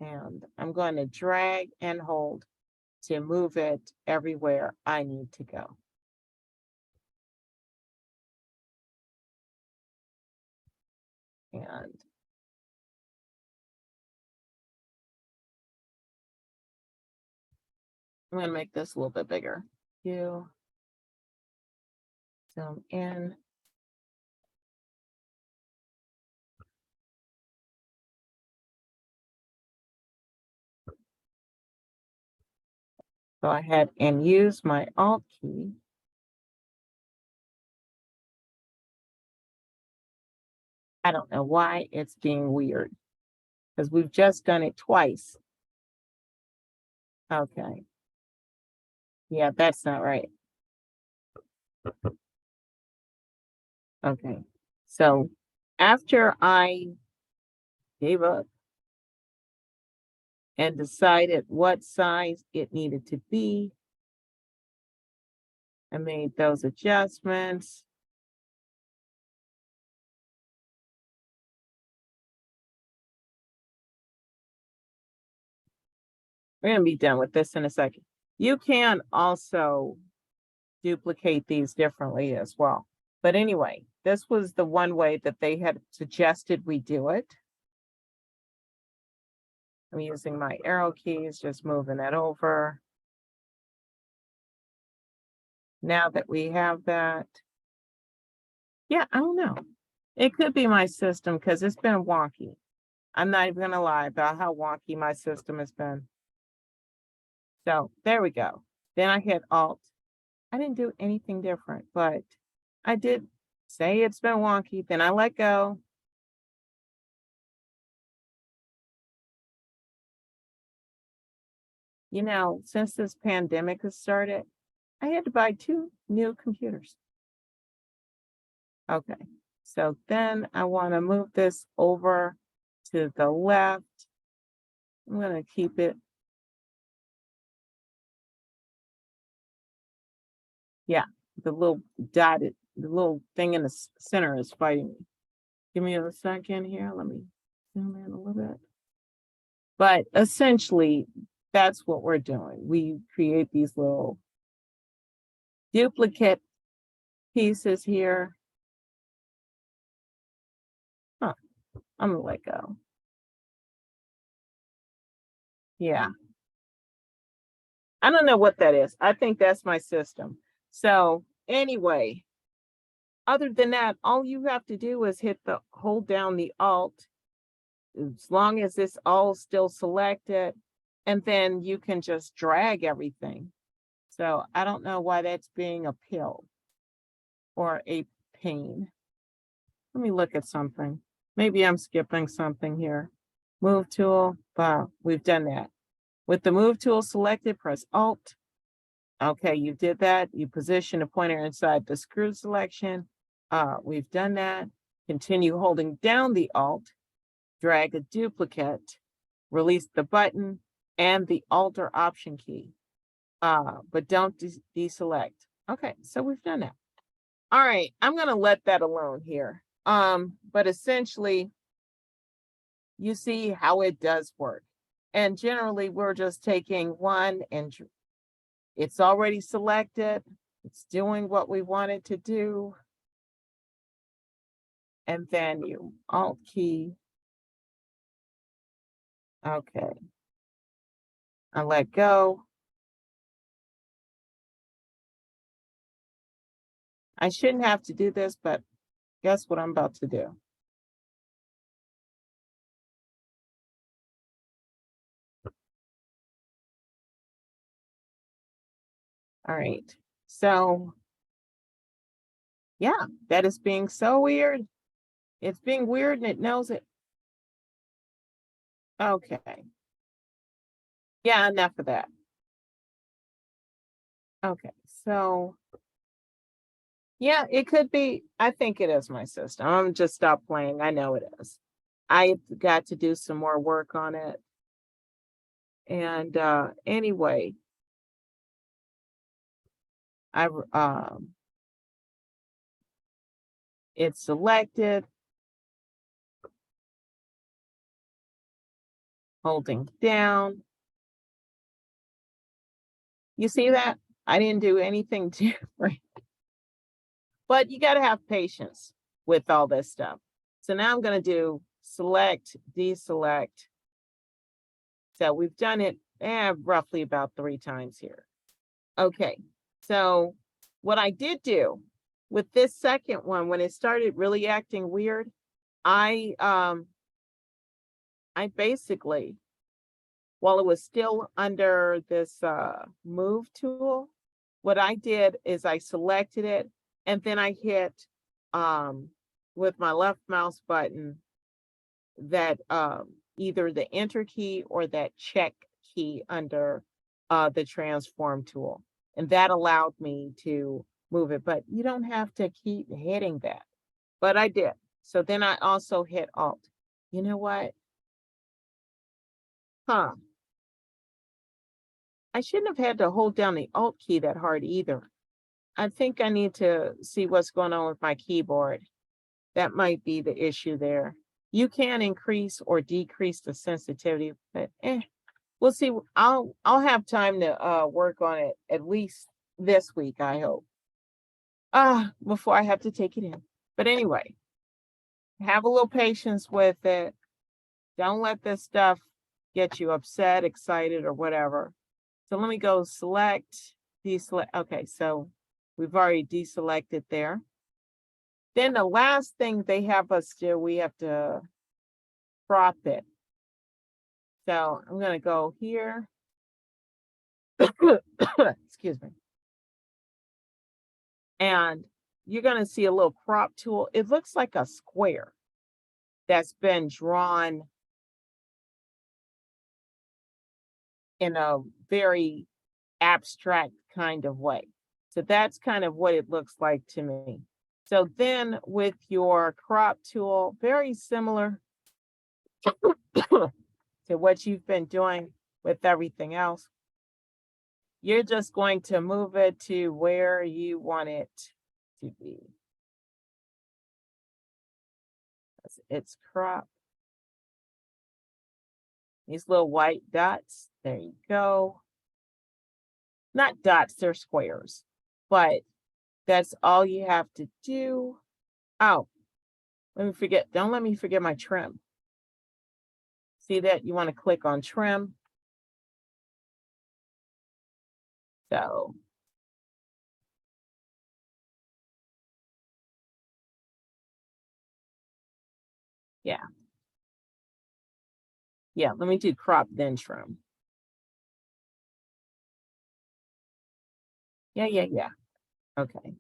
and I'm going to drag and hold to move it everywhere I need to go. And I'm going to make this a little bit bigger. Zoom in. Go ahead and use my Alt key. I don't know why it's being weird because we've just done it twice. Okay. Yeah, that's not right. Okay. So after I gave up and decided what size it needed to be, I made those adjustments. We're gonna be done with this in a second. You can also duplicate these differently as well. But anyway, this was the one way that they had suggested we do it. I'm using my arrow keys, just moving that over. Now that we have that, yeah, I don't know. It could be my system because it's been wonky. I'm not even gonna lie about how wonky my system has been. So there we go. Then I hit Alt. I didn't do anything different, but I did say it's been wonky. Then I let go. You know, since this pandemic has started, I had to buy 2 new computers. Okay, so then I want to move this over to the left. I'm going to keep it. Yeah, the little dotted, the little thing in the center is fighting me. Give me a second here. Let me zoom in a little bit. But essentially, that's what we're doing. We create these little duplicate pieces here. Huh, I'm gonna let go. Yeah. I don't know what that is. I think that's my system. So anyway, other than that, all you have to do is hold down the Alt, as long as it's all still selected, and then you can just drag everything. So I don't know why that's being a pill or a pain. Let me look at something. Maybe I'm skipping something here. Move tool, wow, we've done that. With the move tool selected, press Alt. Okay, you did that. You position the pointer inside the screw selection. We've done that. Continue holding down the Alt, drag a duplicate, release the button and the Alt or Option key. But don't deselect. Okay, so we've done that. All right, I'm gonna let that alone here. But essentially, you see how it does work. And generally, we're just taking one and it's already selected. It's doing what we want it to do. And then you Alt key. Okay. I let go. I shouldn't have to do this, but guess what I'm about to do? All right. So, yeah, that is being so weird. It's being weird and it knows it. Okay. Yeah, enough of that. Okay, so yeah, it could be. I think it is my system. I'm just stop playing. I know it is. I've got to do some more work on it. And anyway, it's selected, holding down. You see that? I didn't do anything different. But you got to have patience with all this stuff. So now I'm going to do select, deselect. So we've done it roughly about 3 times here. Okay, so what I did do with this second one, when it started really acting weird, I basically, while it was still under this move tool, what I did is I selected it and then I hit with my left mouse button that either the enter key or that check key under the transform tool. And that allowed me to move it, but you don't have to keep hitting that. But I did. So then I also hit Alt. You know what? Huh. I shouldn't have had to hold down the Alt key that hard either. I think I need to see what's going on with my keyboard. That might be the issue there. You can increase or decrease the sensitivity, but We'll see. I'll have time to work on it at least this week, I hope. Before I have to take it in. But anyway, have a little patience with it. Don't let this stuff get you upset, excited, or whatever. So let me go select, deselect. Okay, so we've already deselected there. Then the last thing they have us do, we have to crop it. So I'm going to go here. Excuse me. And you're going to see a little crop tool. It looks like a square that's been drawn in a very abstract kind of way. So that's kind of what it looks like to me. So then with your crop tool, very similar to what you've been doing with everything else, you're just going to move it to where you want it to be. It's crop. These little white dots, there you go. Not dots, they're squares, but that's all you have to do. Oh, don't let me forget my trim. See that? You want to click on trim. So yeah. Yeah, let me do crop then trim. Yeah. Okay.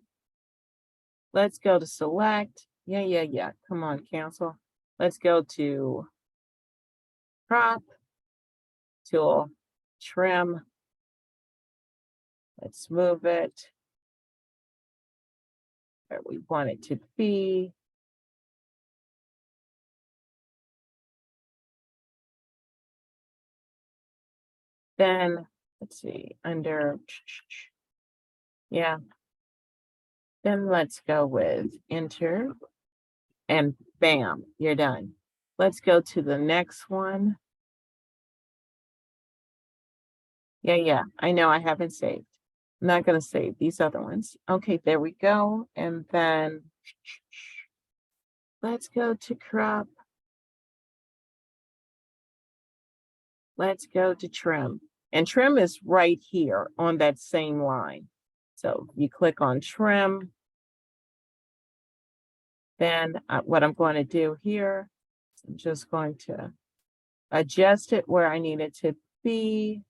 Let's go to select. Yeah. Come on, cancel. Let's go to crop, tool, trim. Let's move it where we want it to be. Then let's see, under, yeah. Then let's go with enter and bam, you're done. Let's go to the next one. Yeah, I know I haven't saved. I'm not going to save these other ones. Okay, there we go. And then let's go to crop. Let's go to trim. And trim is right here on that same line. So you click on trim. Then what I'm going to do here, I'm just going to adjust it where I need it to be.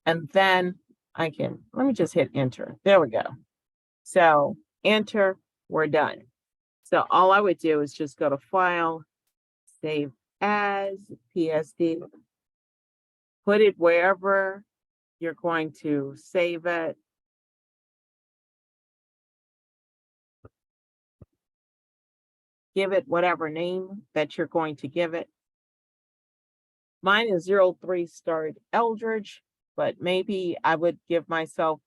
And then let me just hit enter. There we go. So enter, we're done. So all I would do is just go to file, save as PSD, put it wherever you're going to save it. Give it whatever name that you're going to give it. Mine is 03 start Eldridge, but maybe I would give myself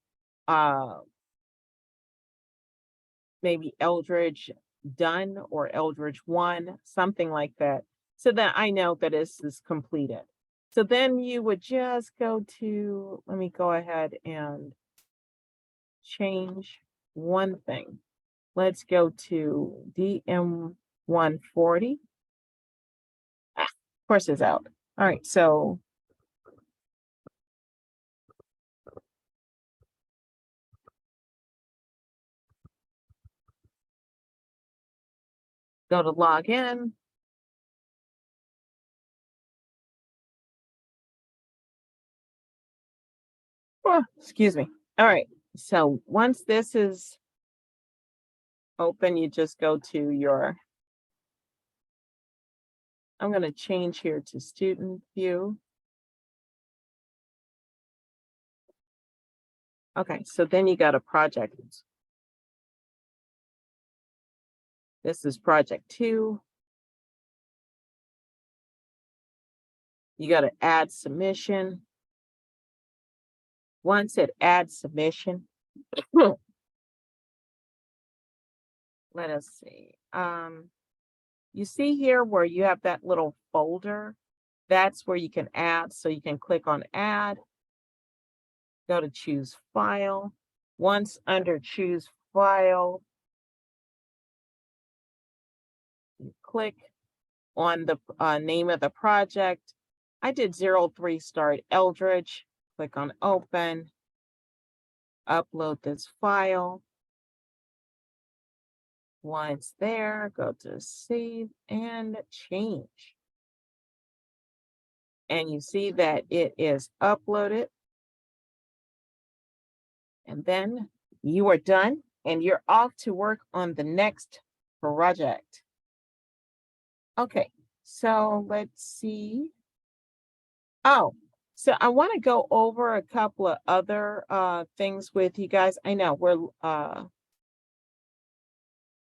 maybe Eldridge done or Eldridge 1, something like that, so that I know that this is completed. So then you would just go to, let me go ahead and change one thing. Let's go to DM140. Of course it's out. All right, so go to log in. Oh, excuse me. All right, so once this is open, you just go to your, I'm going to change here to student view. Okay, so then you got a project. This is project 2. You got to add submission. Once it adds submission, let us see. You see here where you have that little folder? That's where you can add. So you can click on add, go to choose file. Once under choose file, you click on the name of the project. I did 03 Start Eldridge. Click on open, upload this file. Once there, go to save and change. And you see that it is uploaded. And then you are done and you're off to work on the next project. Okay, so let's see. Oh, so I want to go over a couple of other things with you guys. I know we're